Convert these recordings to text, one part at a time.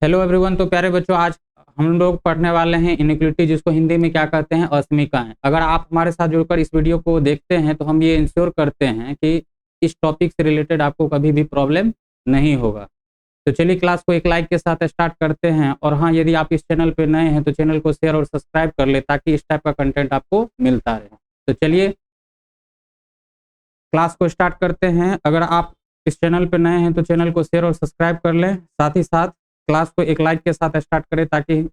Hello everyone. तो प्यारे बच्चों, आज हम लोग पढ़ने वाले हैं इनइक्वालिटी, जिसको हिंदी में क्या कहते हैं, असमीकाएं। अगर आप हमारे साथ जुड़कर इस वीडियो को देखते हैं तो हम ये इंश्योर करते हैं कि इस टॉपिक से रिलेटेड आपको कभी भी प्रॉब्लम नहीं होगा। तो चलिए क्लास को एक लाइक के साथ स्टार्ट करते हैं। और हाँ, यदि आप इस चैनल पर नए हैं तो चैनल को शेयर और सब्सक्राइब कर ले, ताकि इस टाइप का कंटेंट आपको मिलता रहे। तो चलिए क्लास को स्टार्ट करते हैं। अगर आप इस चैनल पर नए हैं तो चैनल को शेयर और सब्सक्राइब कर लें, साथ ही साथ क्लास को एक लाइक के साथ स्टार्ट करें, ताकि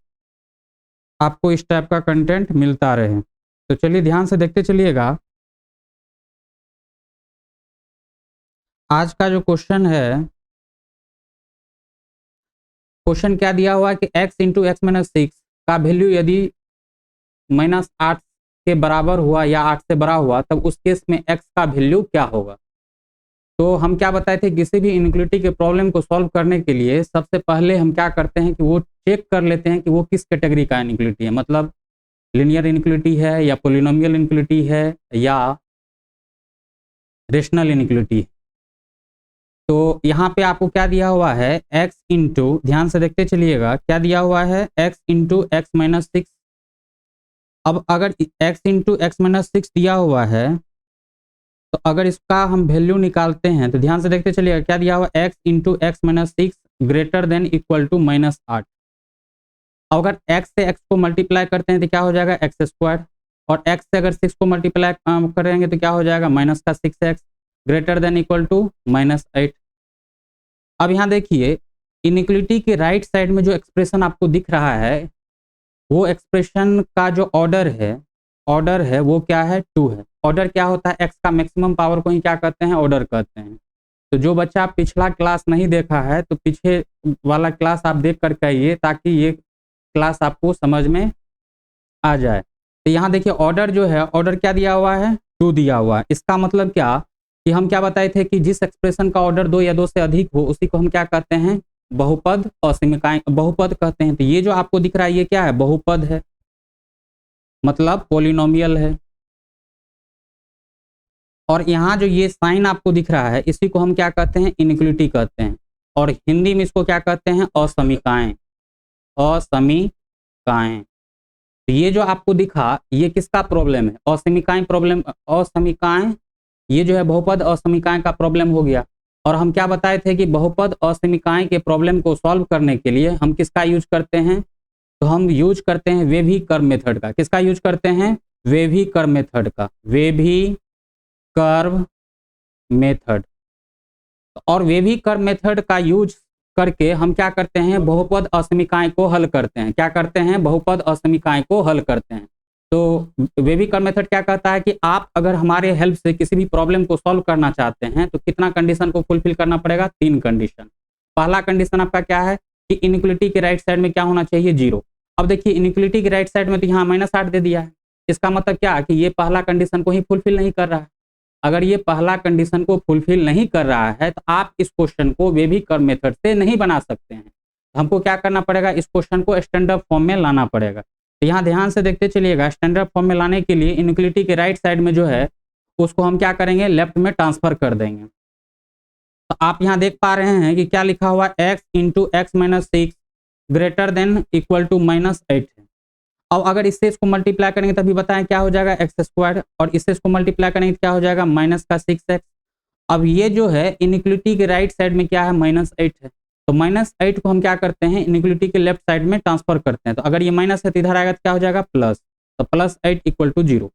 आपको इस टाइप का कंटेंट मिलता रहे। तो चलिए ध्यान से देखते चलिएगा। आज का जो क्वेश्चन है, क्वेश्चन क्या दिया हुआ है कि x into x minus six का वैल्यू यदि -8 के बराबर हुआ या 8 से बड़ा हुआ, तब उस केस में x का वैल्यू क्या होगा। तो हम क्या बताए थे, किसी भी इनइक्वालिटी के प्रॉब्लम को सॉल्व करने के लिए सबसे पहले हम क्या करते हैं कि वो चेक कर लेते हैं कि वो किस कैटेगरी का इनइक्वालिटी है। मतलब लीनियर इनइक्वालिटी है, या पॉलिनोमियल इनइक्वालिटी है, या रेशनल इनइक्वालिटी है। तो यहाँ पे आपको क्या दिया हुआ है, x इंटू, ध्यान से देखते चलिएगा, क्या दिया हुआ है, x into x minus six. अब अगर x into x minus six दिया हुआ है, तो अगर इसका हम वैल्यू निकालते हैं तो ध्यान से देखते चलिएगा, क्या दिया हुआ, x into x minus six greater than equal to -8। अगर x से x को मल्टीप्लाई करते हैं तो क्या हो जाएगा, एक्स स्क्वायर। और x से अगर 6 को मल्टीप्लाई करेंगे तो क्या हो जाएगा, माइनस का 6x greater than equal to -8। अब यहाँ देखिए, इनइक्वालिटी के राइट साइड में जो एक्सप्रेशन आपको दिख रहा है, वो एक्सप्रेशन का जो ऑर्डर है वो क्या है, 2 है। ऑर्डर क्या होता है, x का मैक्सिमम पावर को ही क्या कहते हैं, ऑर्डर कहते हैं। तो जो बच्चा पिछला क्लास नहीं देखा है तो पीछे वाला क्लास आप देख करके आइए, ताकि ये क्लास आपको समझ में आ जाए। तो यहाँ देखिए, ऑर्डर जो है, ऑर्डर क्या दिया हुआ है, 2 दिया हुआ है। इसका मतलब क्या कि हम क्या बताए थे कि जिस एक्सप्रेशन का ऑर्डर 2 या 2 से अधिक हो, उसी को हम क्या कहते हैं, बहुपद असमीकाएं बहुपद कहते हैं। तो ये जो आपको दिख रहा है, ये क्या है, बहुपद है, मतलब पॉलिनोमियल है। और यहाँ जो ये साइन आपको दिख रहा है, इसी को हम क्या कहते हैं, इनइक्वालिटी कहते हैं। और हिंदी में इसको क्या कहते हैं, असमीकाएं, असमीकाएं। तो ये जो आपको दिखा, ये किसका प्रॉब्लम है, असमीकाएं प्रॉब्लम, असमीकाएं। ये जो है बहुपद असमीकाएं का प्रॉब्लम हो गया। और हम क्या बताए थे कि बहुपद असमीकाएं के प्रॉब्लम को सॉल्व करने के लिए हम किसका यूज करते हैं, तो हम यूज करते हैं वेभी कर्व मेथड का। किसका यूज करते हैं, वेभी कर्व मेथड का, वेभी कर्व मेथड। और वेभी कर्व मेथड का यूज करके हम क्या करते हैं, बहुपद असमीकाएं को हल करते हैं। क्या करते हैं, बहुपद असमीकाएं को हल करते हैं। तो वेभी कर्व मेथड क्या कहता है कि आप अगर हमारे हेल्प से किसी भी प्रॉब्लम को सॉल्व करना चाहते हैं तो कितना कंडीशन को फुलफिल करना पड़ेगा, 3 कंडीशन। पहला कंडीशन आपका क्या है कि इनइक्वालिटी के राइट साइड में क्या होना चाहिए, 0। अब देखिए, इनइक्वालिटी के राइट साइड में तो यहाँ -8 दे दिया है। इसका मतलब क्या है कि ये पहला कंडीशन को ही फुलफिल नहीं कर रहा है। अगर ये पहला कंडीशन को फुलफिल नहीं कर रहा है तो आप इस क्वेश्चन को वेभी कर्व मेथड से नहीं बना सकते हैं। हमको क्या करना पड़ेगा, इस क्वेश्चन को स्टैंडर्ड फॉर्म में लाना पड़ेगा। तो यहाँ ध्यान से देखते चलिएगा, स्टैंडर्ड फॉर्म में लाने के लिए इनइक्वालिटी के राइट साइड में जो है उसको हम क्या करेंगे, लेफ्ट में ट्रांसफर कर देंगे। तो आप यहाँ देख पा रहे हैं कि क्या लिखा हुआ, x into x minus six greater than equal to -8 है। अब अगर इससे इसको मल्टीप्लाई करेंगे तभी बताएं क्या हो जाएगा, एक्स स्क्वायर। और इससे इसको मल्टीप्लाई करेंगे तो क्या हो जाएगा, माइनस का 6x। अब ये जो है इनइक्वालिटी के राइट साइड में क्या है, -8 है। तो -8 को हम क्या करते हैं, इनइक्वालिटी के लेफ्ट साइड में ट्रांसफर करते हैं। तो अगर ये माइनस है तो इधर आएगा तो क्या हो जाएगा, प्लस। तो +8 इक्वल टू 0।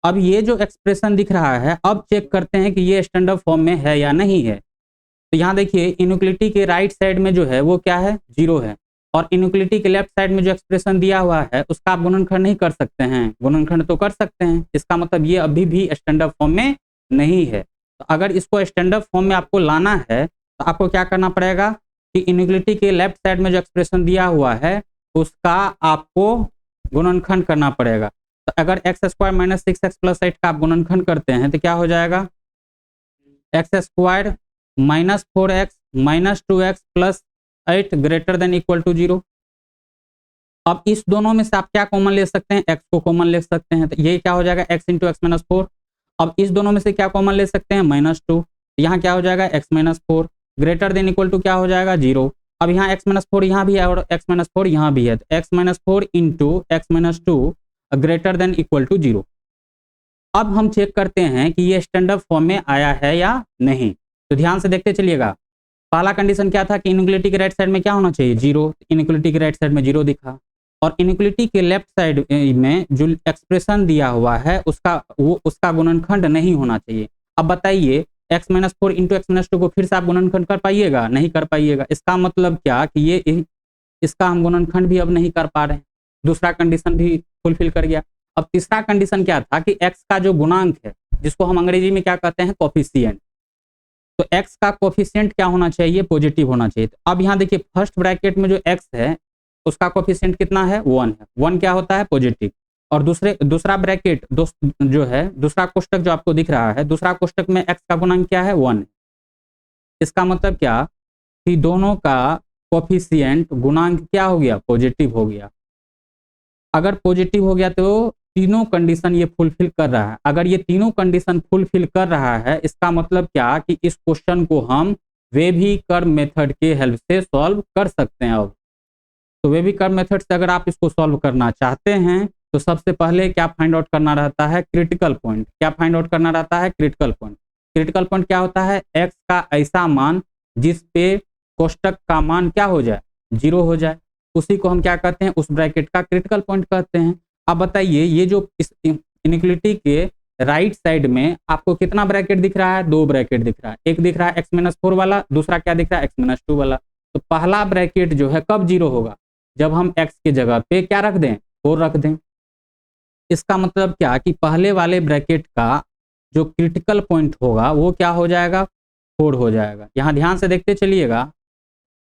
अब ये जो एक्सप्रेशन दिख रहा है, अब चेक करते हैं कि ये स्टैंडर्ड फॉर्म में है या नहीं है। तो यहाँ देखिए, इनइक्वालिटी के राइट साइड में जो है वो क्या है, 0 है। और इनइक्वालिटी के लेफ्ट साइड में जो एक्सप्रेशन दिया हुआ है उसका आप गुणनखंड नहीं कर सकते हैं, गुणनखंड तो कर सकते हैं। इसका मतलब ये अभी भी स्टैंडर्ड फॉर्म में नहीं है। तो अगर इसको स्टैंडर्ड फॉर्म में आपको लाना है तो आपको क्या करना पड़ेगा कि इनइक्वालिटी के लेफ्ट साइड में जो एक्सप्रेशन दिया हुआ है उसका आपको गुणनखंड करना पड़ेगा। तो अगर x square minus 6x plus 8 का आप गुणनखंड करते हैं तो क्या हो जाएगा, x square minus 4x minus 2x plus 8 greater than equal to 0। अब इस दोनों में से आप क्या कॉमन ले सकते हैं, x को कॉमन ले सकते हैं। तो ये क्या हो जाएगा, x इंटू एक्स माइनस 4। अब इस दोनों में से क्या कॉमन ले सकते हैं, -2। यहाँ क्या हो जाएगा, x minus 4 greater than equal to क्या हो जाएगा, 0। अब यहाँ x-4 यहाँ भी है और x-4 यहाँ भी है, तो x-4 into x-2 greater than equal to 0। अब हम चेक करते हैं कि ये स्टैंडर्ड फॉर्म में आया है या नहीं। तो ध्यान से देखते चलिएगा। पहला कंडीशन क्या था कि इनइक्वालिटी के राइट साइड में क्या होना चाहिए, 0। इनइक्वालिटी के राइट साइड में 0 दिखा, और इनइक्वालिटी के लेफ्ट साइड में जो एक्सप्रेशन दिया हुआ है उसका गुणनखंड नहीं होना चाहिए। अब बताइए x-4 इंटू x-2 को फिर से आप गुणनखंड कर पाइएगा, नहीं कर पाइएगा। इसका मतलब क्या कि ये इसका हम गुणनखंड भी अब नहीं कर पा रहे हैं। दूसरा कंडीशन भी फुलफिल कर गया। अब तीसरा कंडीशन क्या था कि x का जो गुणांक है, जिसको हम अंग्रेजी में क्या कहते हैं, कोफिशिएंट, तो x का कोफिशिएंट क्या होना चाहिए, पॉजिटिव होना चाहिए। तो अब यहाँ देखिए फर्स्ट ब्रैकेट में जो x है उसका कोफिशिएंट कितना है, 1 है। 1 क्या होता है, पॉजिटिव। और दूसरा ब्रैकेट जो है, दूसरा कोष्टक जो आपको दिख रहा है, दूसरा कोष्टक में x का गुणांक क्या है, 1 है। इसका मतलब क्या कि दोनों का कोफिशिएंट गुणांक क्या हो गया, पॉजिटिव हो गया। अगर पॉजिटिव हो गया तो तीनों कंडीशन ये फुलफिल कर रहा है। अगर ये तीनों कंडीशन फुलफिल कर रहा है, इसका मतलब क्या कि इस क्वेश्चन को हम वेभी कर्व मेथड के हेल्प से सॉल्व कर सकते हैं। अब तो वेभी कर्व मेथड से अगर आप इसको सॉल्व करना चाहते हैं तो सबसे पहले क्या फाइंड आउट करना रहता है, क्रिटिकल पॉइंट। क्या फाइंड आउट करना रहता है, क्रिटिकल पॉइंट। क्रिटिकल पॉइंट क्या होता है, एक्स का ऐसा मान जिस पे कोष्टक का मान क्या हो जाए, 0 हो जाए, उसी को हम क्या कहते हैं, उस ब्रैकेट का क्रिटिकल पॉइंट कहते हैं। अब बताइए ये जो इस इनइक्वालिटी के राइट साइड में आपको कितना ब्रैकेट दिख रहा है, 2 ब्रैकेट दिख रहा है। एक दिख रहा है x-4 वाला, दूसरा क्या दिख रहा है, x-2 वाला। तो पहला ब्रैकेट जो है कब 0 होगा, जब हम x के जगह पे क्या रख दें, 4 रख दें। इसका मतलब क्या कि पहले वाले ब्रैकेट का जो क्रिटिकल पॉइंट होगा वो क्या हो जाएगा, 4 हो जाएगा। यहाँ ध्यान से देखते चलिएगा,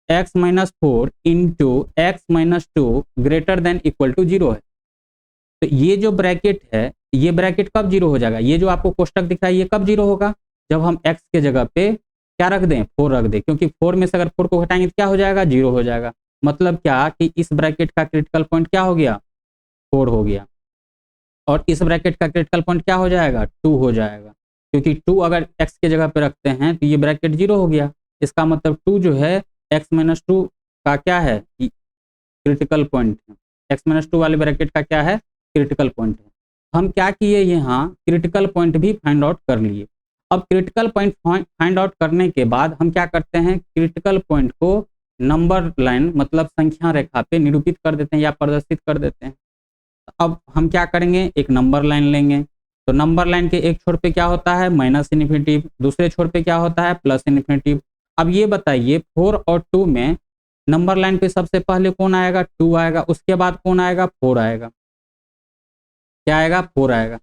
x-4 into x-2 greater than equal to 0 है। तो ये जो ब्रैकेट है, ये ब्रैकेट कब 0 हो जाएगा, ये जो आपको कोष्टक दिख रहा है ये कब 0 होगा, जब हम x के जगह पे क्या रख दें, 4 रख दें। क्योंकि 4 में से अगर 4 को घटाएंगे तो क्या हो जाएगा, 0 हो जाएगा। मतलब क्या कि इस ब्रैकेट का क्रिटिकल पॉइंट क्या हो गया, 4 हो गया। और इस ब्रैकेट का क्रिटिकल पॉइंट क्या हो जाएगा, 2 हो जाएगा। क्योंकि 2 अगर x के जगह पे रखते हैं तो ये ब्रैकेट 0 हो गया। इसका मतलब 2 जो है x-2 का क्या है, क्रिटिकल पॉइंट है। x-2 वाले ब्रैकेट का क्या है, क्रिटिकल पॉइंट है। हम क्या किए, यहाँ क्रिटिकल पॉइंट भी फाइंड आउट कर लिए। अब क्रिटिकल पॉइंट फाइंड आउट करने के बाद हम क्या करते हैं, क्रिटिकल पॉइंट को नंबर लाइन मतलब संख्या रेखा पे निरूपित कर देते हैं या प्रदर्शित कर देते हैं। अब हम क्या करेंगे, एक नंबर लाइन लेंगे। तो नंबर लाइन के एक छोर पे क्या होता है, माइनस इन्फिनिटिव, दूसरे छोर पे क्या होता है, प्लस इन्फिनिटिव। अब ये बताइए 4 और 2 में नंबर लाइन पे सबसे पहले कौन आएगा, 2 आएगा, उसके बाद कौन आएगा, 4 आएगा। क्या आएगा, 4 आएगा।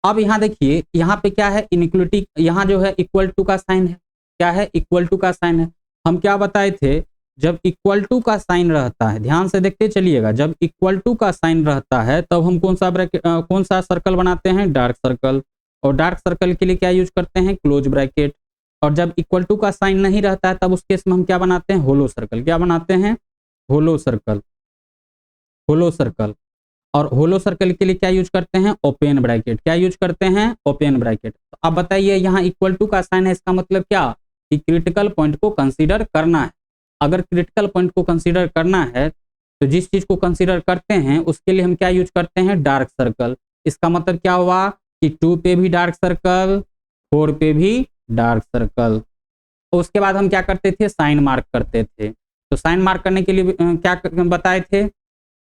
अब यहाँ देखिए, यहाँ पे क्या है, इनइक्वालिटी, यहाँ जो है इक्वल टू का साइन है। क्या है, इक्वल टू का साइन है। हम क्या बताए थे, जब इक्वल टू का साइन रहता है, ध्यान से देखते चलिएगा, जब इक्वल टू का साइन रहता है तब हम कौन सा सर्कल बनाते हैं, डार्क सर्कल। और डार्क सर्कल के लिए क्या यूज करते हैं, क्लोज ब्रैकेट। और जब इक्वल टू का साइन नहीं रहता है तब उस केस में हम क्या बनाते हैं, होलो सर्कल। क्या बनाते हैं, होलो सर्कल। होलो सर्कल। और होलो सर्कल के लिए क्या यूज करते हैं, ओपन ब्रैकेट। क्या यूज करते हैं, ओपन ब्रैकेट। तो अब बताइए यहाँ इक्वल टू का साइन है, इसका मतलब क्या कि क्रिटिकल पॉइंट को कंसीडर करना है। अगर क्रिटिकल पॉइंट को कंसीडर करना है तो जिस चीज को कंसीडर करते हैं उसके लिए हम क्या यूज करते हैं, डार्क सर्कल। इसका मतलब क्या हुआ कि 2 पे भी डार्क सर्कल, 4 पे भी डार्क सर्कल। उसके बाद हम क्या करते थे, साइन मार्क करते थे। तो साइन मार्क करने के लिए क्या बताए थे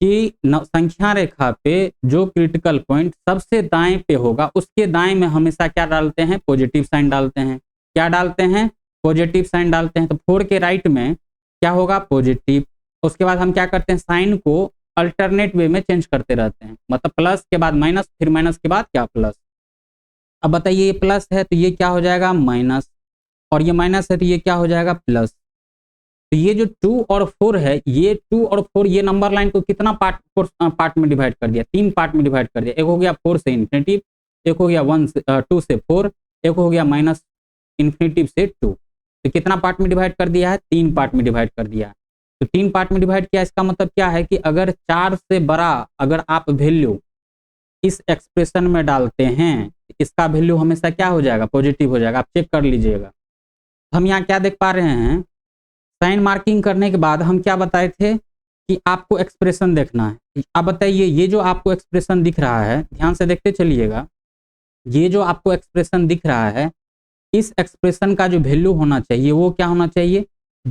कि संख्या रेखा पे जो क्रिटिकल पॉइंट सबसे दाएं पे होगा उसके दाएं में हमेशा क्या डालते हैं, पॉजिटिव साइन डालते हैं। क्या डालते हैं, पॉजिटिव साइन डालते हैं। तो 4 के राइट में क्या होगा, पॉजिटिव। उसके बाद हम क्या करते हैं, साइन को अल्टरनेट वे में चेंज करते रहते हैं। मतलब प्लस के बाद माइनस, फिर माइनस के बाद क्या, प्लस। अब बताइए ये प्लस है तो ये क्या हो जाएगा, माइनस। और ये माइनस है तो ये क्या हो जाएगा, प्लस। तो ये जो 2 और 4 है, ये 2 और 4 ये नंबर लाइन को कितना पार्ट में डिवाइड कर दिया, 3 पार्ट में डिवाइड कर दिया। एक हो गया 4 से इन्फिनिटिव, एक हो गया 2 से 4, एक हो गया माइनस इन्फिनिटिव से 2। तो कितना पार्ट में डिवाइड कर दिया है, 3 पार्ट में डिवाइड कर दिया है। तो 3 पार्ट में डिवाइड किया, इसका मतलब क्या है कि अगर 4 से बड़ा अगर आप वैल्यू इस एक्सप्रेशन में डालते हैं, इसका वैल्यू हमेशा क्या हो जाएगा, पॉजिटिव हो जाएगा। आप चेक कर लीजिएगा। हम यहाँ क्या देख पा रहे हैं, साइन मार्किंग करने के बाद हम क्या बताए थे कि आपको एक्सप्रेशन देखना है। आप बताइए, ये जो आपको एक्सप्रेशन दिख रहा है, ध्यान से देखते चलिएगा, ये जो आपको एक्सप्रेशन दिख रहा है, इस एक्सप्रेशन का जो वैल्यू होना चाहिए वो क्या होना चाहिए,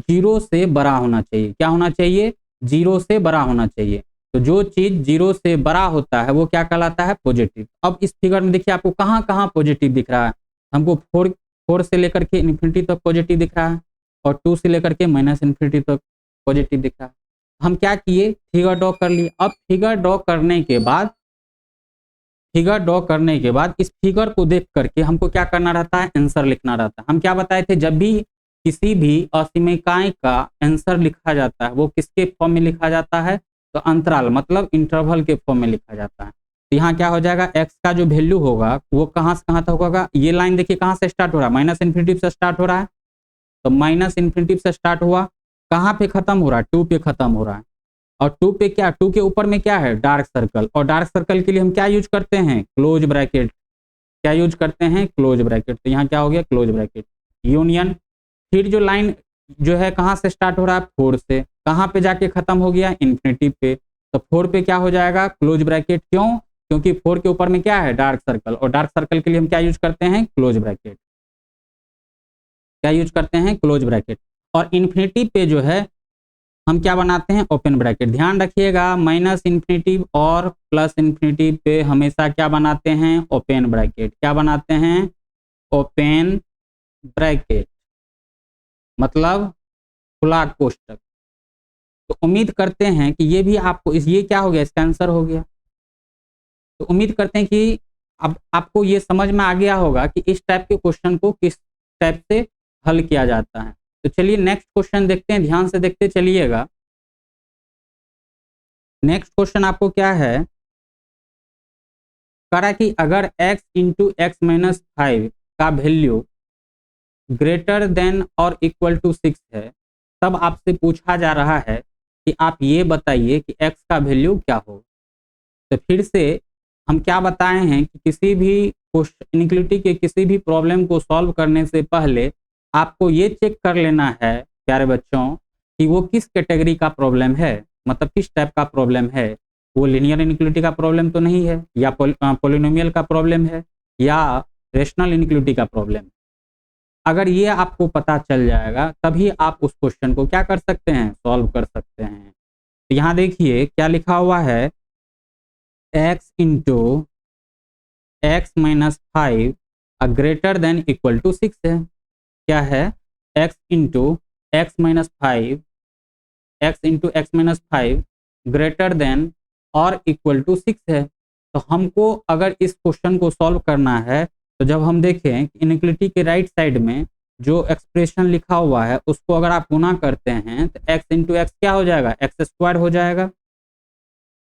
0 से बड़ा होना चाहिए। क्या होना चाहिए, 0 से बड़ा होना चाहिए। तो जो चीज 0 से बड़ा होता है वो क्या कहलाता है, पॉजिटिव। अब इस फिगर में देखिए आपको कहाँ कहाँ पॉजिटिव दिख रहा है। हमको 4 से लेकर के इन्फिनिटी तक पॉजिटिव दिख रहा है, और 2 से लेकर के माइनस इन्फिनिटी तक पॉजिटिव दिख रहा है। हम क्या किए, फिगर ड्रॉ कर लिए। अब फिगर ड्रॉ करने के बाद इस फिगर को देख करके हमको क्या करना रहता है, आंसर लिखना रहता है। हम क्या बताए थे, जब भी किसी भी असमीकाय का आंसर लिखा जाता है वो किसके फॉर्म में लिखा जाता है, तो अंतराल मतलब इंटरवल के फॉर्म में लिखा जाता है। तो यहाँ क्या हो जाएगा, एक्स का जो वैल्यू होगा वो कहाँ से कहाँ तक होगा। ये लाइन देखिए कहाँ से स्टार्ट हो रहा है, माइनस इन्फिनिटी से स्टार्ट हो रहा है। तो माइनस इन्फिनिटी से स्टार्ट हुआ, कहाँ पे खत्म हो रहा है, 2 पे खत्म हो रहा है। और 2 पे क्या, 2 के ऊपर में क्या है, डार्क सर्कल। और डार्क सर्कल के लिए हम क्या यूज करते हैं, क्लोज ब्रैकेट। क्या यूज करते हैं, क्लोज ब्रैकेट। तो यहाँ क्या हो गया, क्लोज ब्रैकेट यूनियन। फिर जो लाइन जो है कहाँ से स्टार्ट हो रहा है, 4 से, कहाँ पे जाके खत्म हो गया, इन्फिनिटी पे। तो 4 पे क्या हो जाएगा, क्लोज ब्रैकेट। क्यों, क्योंकि 4 के ऊपर में क्या है, डार्क सर्कल। और डार्क सर्कल के लिए हम क्या यूज करते हैं, क्लोज ब्रैकेट। क्या यूज करते हैं, क्लोज ब्रैकेट। और इन्फिनिटी पे जो है हम क्या बनाते हैं, ओपन ब्रैकेट। ध्यान रखिएगा, माइनस इन्फिनिटी और प्लस इन्फिनिटी पे हमेशा क्या बनाते हैं, ओपन ब्रैकेट। क्या बनाते हैं, ओपन ब्रैकेट मतलब खुला कोष्टक। तो उम्मीद करते हैं कि ये भी आपको ये क्या हो गया, इसका आंसर हो गया। तो उम्मीद करते हैं कि अब आपको ये समझ में आ गया होगा कि इस टाइप के क्वेश्चन को किस टाइप से हल किया जाता है। तो चलिए नेक्स्ट क्वेश्चन देखते हैं, ध्यान से देखते चलिएगा। नेक्स्ट क्वेश्चन आपको क्या है, करा कि अगर x इंटू एक्स माइनस 5 का वैल्यू ग्रेटर देन और इक्वल टू 6 है, तब आपसे पूछा जा रहा है कि आप ये बताइए कि x का वैल्यू क्या होगा। तो फिर से हम क्या बताए हैं कि किसी भी इनइक्वालिटी के किसी भी प्रॉब्लम को सॉल्व करने से पहले आपको ये चेक कर लेना है प्यारे बच्चों कि वो किस कैटेगरी का प्रॉब्लम है, मतलब किस टाइप का प्रॉब्लम है। वो लीनियर इनइक्वालिटी का प्रॉब्लम तो नहीं है, या पॉलिनोमियल का प्रॉब्लम है, या रेशनल इनइक्वालिटी का प्रॉब्लम। अगर ये आपको पता चल जाएगा तभी आप उस क्वेश्चन को क्या कर सकते हैं, सॉल्व कर सकते हैं। तो यहाँ देखिए क्या लिखा हुआ है, x into x minus 5 greater than equal to 6 है। क्या है, x into x minus 5 greater than और इक्वल टू 6 है। तो हमको अगर इस क्वेश्चन को सॉल्व करना है तो जब हम देखें कि इनइक्वालिटी के राइट साइड में जो एक्सप्रेशन लिखा हुआ है उसको अगर आप गुना करते हैं तो x इंटू एक्स क्या हो जाएगा, एक्स स्क्वायर हो जाएगा,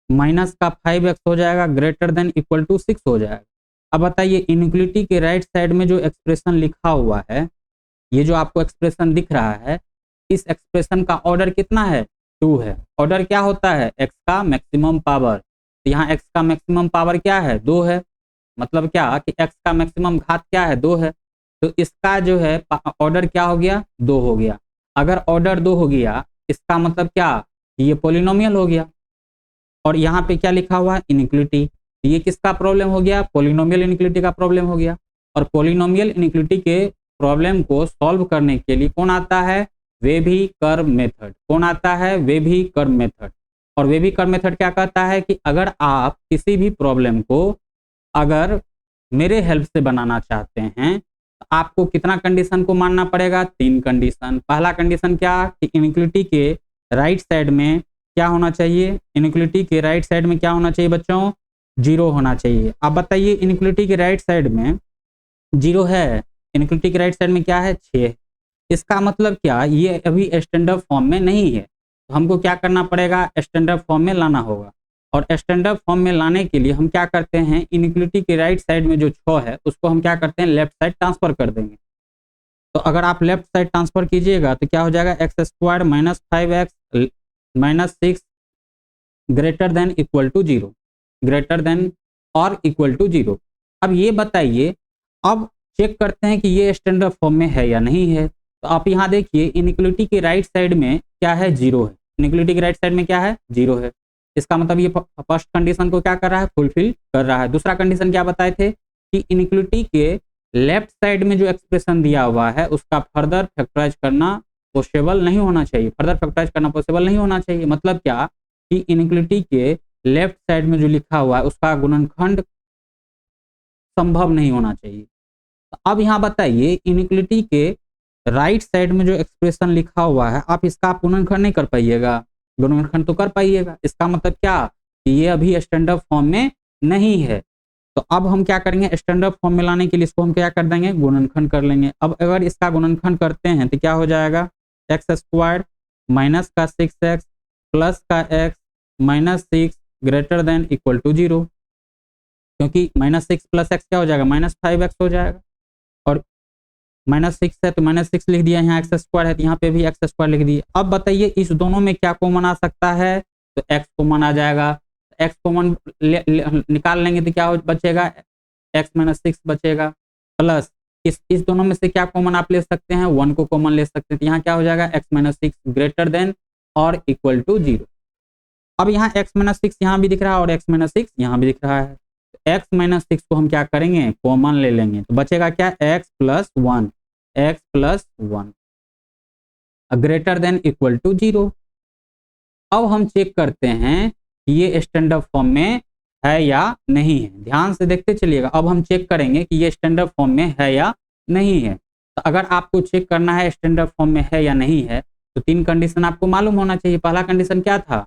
माइनस का 5x हो जाएगा, ग्रेटर देन इक्वल टू 6 हो जाएगा। अब बताइए इनइक्वालिटी के राइट साइड में जो एक्सप्रेशन लिखा हुआ है, ये जो आपको एक्सप्रेशन दिख रहा है, इस एक्सप्रेशन का ऑर्डर कितना है, 2 है। ऑर्डर क्या होता है, x का मैक्सिमम पावर। तो यहाँ x का मैक्सिमम पावर क्या है, 2 है। मतलब क्या कि x का मैक्सिमम घात क्या है, 2 है। तो इसका जो है ऑर्डर क्या हो गया, 2 हो गया। अगर ऑर्डर 2 हो गया इसका मतलब क्या, ये पॉलिनोमियल हो गया। और यहाँ पे क्या लिखा हुआ है, इनइक्वालिटी। ये किसका प्रॉब्लम हो गया, पॉलिनोमियल इनइक्वालिटी का प्रॉब्लम हो गया। और पॉलिनोमियल इनइक्वालिटी के प्रॉब्लम को सॉल्व करने के लिए कौन आता है, वेभी कर्व मेथड। कौन आता है, वेभी कर्व मेथड। और वेभी कर्व मेथड क्या कहता है कि अगर आप किसी भी प्रॉब्लम को अगर मेरे हेल्प से बनाना चाहते हैं तो आपको कितना कंडीशन को मानना पड़ेगा, 3 कंडीशन। पहला कंडीशन क्या कि इनइक्वालिटी के राइट साइड में क्या होना चाहिए, इनइक्वालिटी के राइट साइड में क्या होना चाहिए बच्चों, 0 होना चाहिए। अब बताइए इनइक्वालिटी के राइट साइड में 0 है, इनइक्वालिटी के राइट साइड में क्या है, 6। इसका मतलब क्या, ये अभी स्टैंडर्ड फॉर्म में नहीं है। तो हमको क्या करना पड़ेगा, स्टैंडर्ड फॉर्म में लाना होगा। और स्टैंडर्ड फॉर्म में लाने के लिए हम क्या करते हैं, इनइक्वालिटी के राइट साइड में जो 6 है उसको हम क्या करते हैं, लेफ्ट साइड ट्रांसफर कर देंगे। तो अगर आप लेफ्ट साइड ट्रांसफर कीजिएगा तो क्या हो जाएगा, x square minus 5x minus 6 greater than equal to 0, greater than और इक्वल टू 0। अब ये बताइए, अब चेक करते हैं कि ये स्टैंडर्ड फॉर्म में है या नहीं है। तो आप यहाँ देखिए इनइक्वलिटी के राइट साइड में क्या है, जीरो है। इनइक्वलिटी के राइट साइड में क्या है, जीरो है। इसका मतलब ये फर्स्ट कंडीशन को क्या कर रहा है, फुलफिल कर रहा है। दूसरा कंडीशन क्या बताए थे कि इनइक्वलिटी के लेफ्ट साइड में जो एक्सप्रेशन दिया हुआ है उसका फर्दर फैक्टराइज करना पॉसिबल नहीं होना चाहिए। फर्दर फैक्टराइज करना पॉसिबल नहीं होना चाहिए मतलब क्या कि इनइक्वलिटी के लेफ्ट साइड में जो लिखा हुआ है उसका गुणनखंड संभव नहीं होना चाहिए। तो अब यहाँ बताइए इनइक्वलिटी के राइट साइड में जो एक्सप्रेशन लिखा हुआ है आप इसका आप गुणनखंड नहीं कर पाइएगा, गुणनखंड तो कर पाइएगा। इसका मतलब क्या कि ये अभी स्टैंडर्ड फॉर्म में नहीं है। तो अब हम क्या करेंगे, स्टैंडर्ड फॉर्म में लाने के लिए इसको हम क्या कर देंगे, गुणनखंड कर लेंगे। अब अगर इसका गुणनखंड करते हैं तो क्या हो जाएगा, एक्स स्क्वायर माइनस का 6x प्लस का x minus 6 greater than equal to 0, क्योंकि माइनस 6 प्लस एक्स क्या हो जाएगा, माइनस 5x हो जाएगा। और माइनस 6 है तो माइनस 6 लिख दिया, यहाँ एक्स स्क्वायर है तो यहाँ पे भी एक्स स्क्वायर लिख दिया। अब बताइए इस दोनों में क्या कॉमन आ सकता है, तो एक्स कॉमन आ जाएगा। एक्स कॉमन निकाल लेंगे तो क्या बचेगा, एक्स माइनस 6 बचेगा, प्लस इस दोनों में से क्या कॉमन आप ले सकते हैं, 1 को कॉमन ले सकते हैं। तो यहाँ क्या हो जाएगा, एक्स माइनस 6 ग्रेटर देन और इक्वल टू 0। अब यहाँ एक्स माइनस 6 यहाँ भी दिख रहा है और एक्स माइनस 6 यहाँ भी दिख रहा है। एक्स माइनस 6 को हम क्या करेंगे, कॉमन ले लेंगे, तो बचेगा क्या, x plus 1, x plus 1 greater than equal to 0। अब हम चेक करते हैं कि ये स्टैंडर्ड फॉर्म में है या नहीं है। ध्यान से देखते चलिएगा। अब हम चेक करेंगे कि ये स्टैंडर्ड फॉर्म में है या नहीं है। तो अगर आपको चेक करना है स्टैंडर्ड फॉर्म में है या नहीं है तो 3 कंडीशन आपको मालूम होना चाहिए। पहला कंडीशन क्या था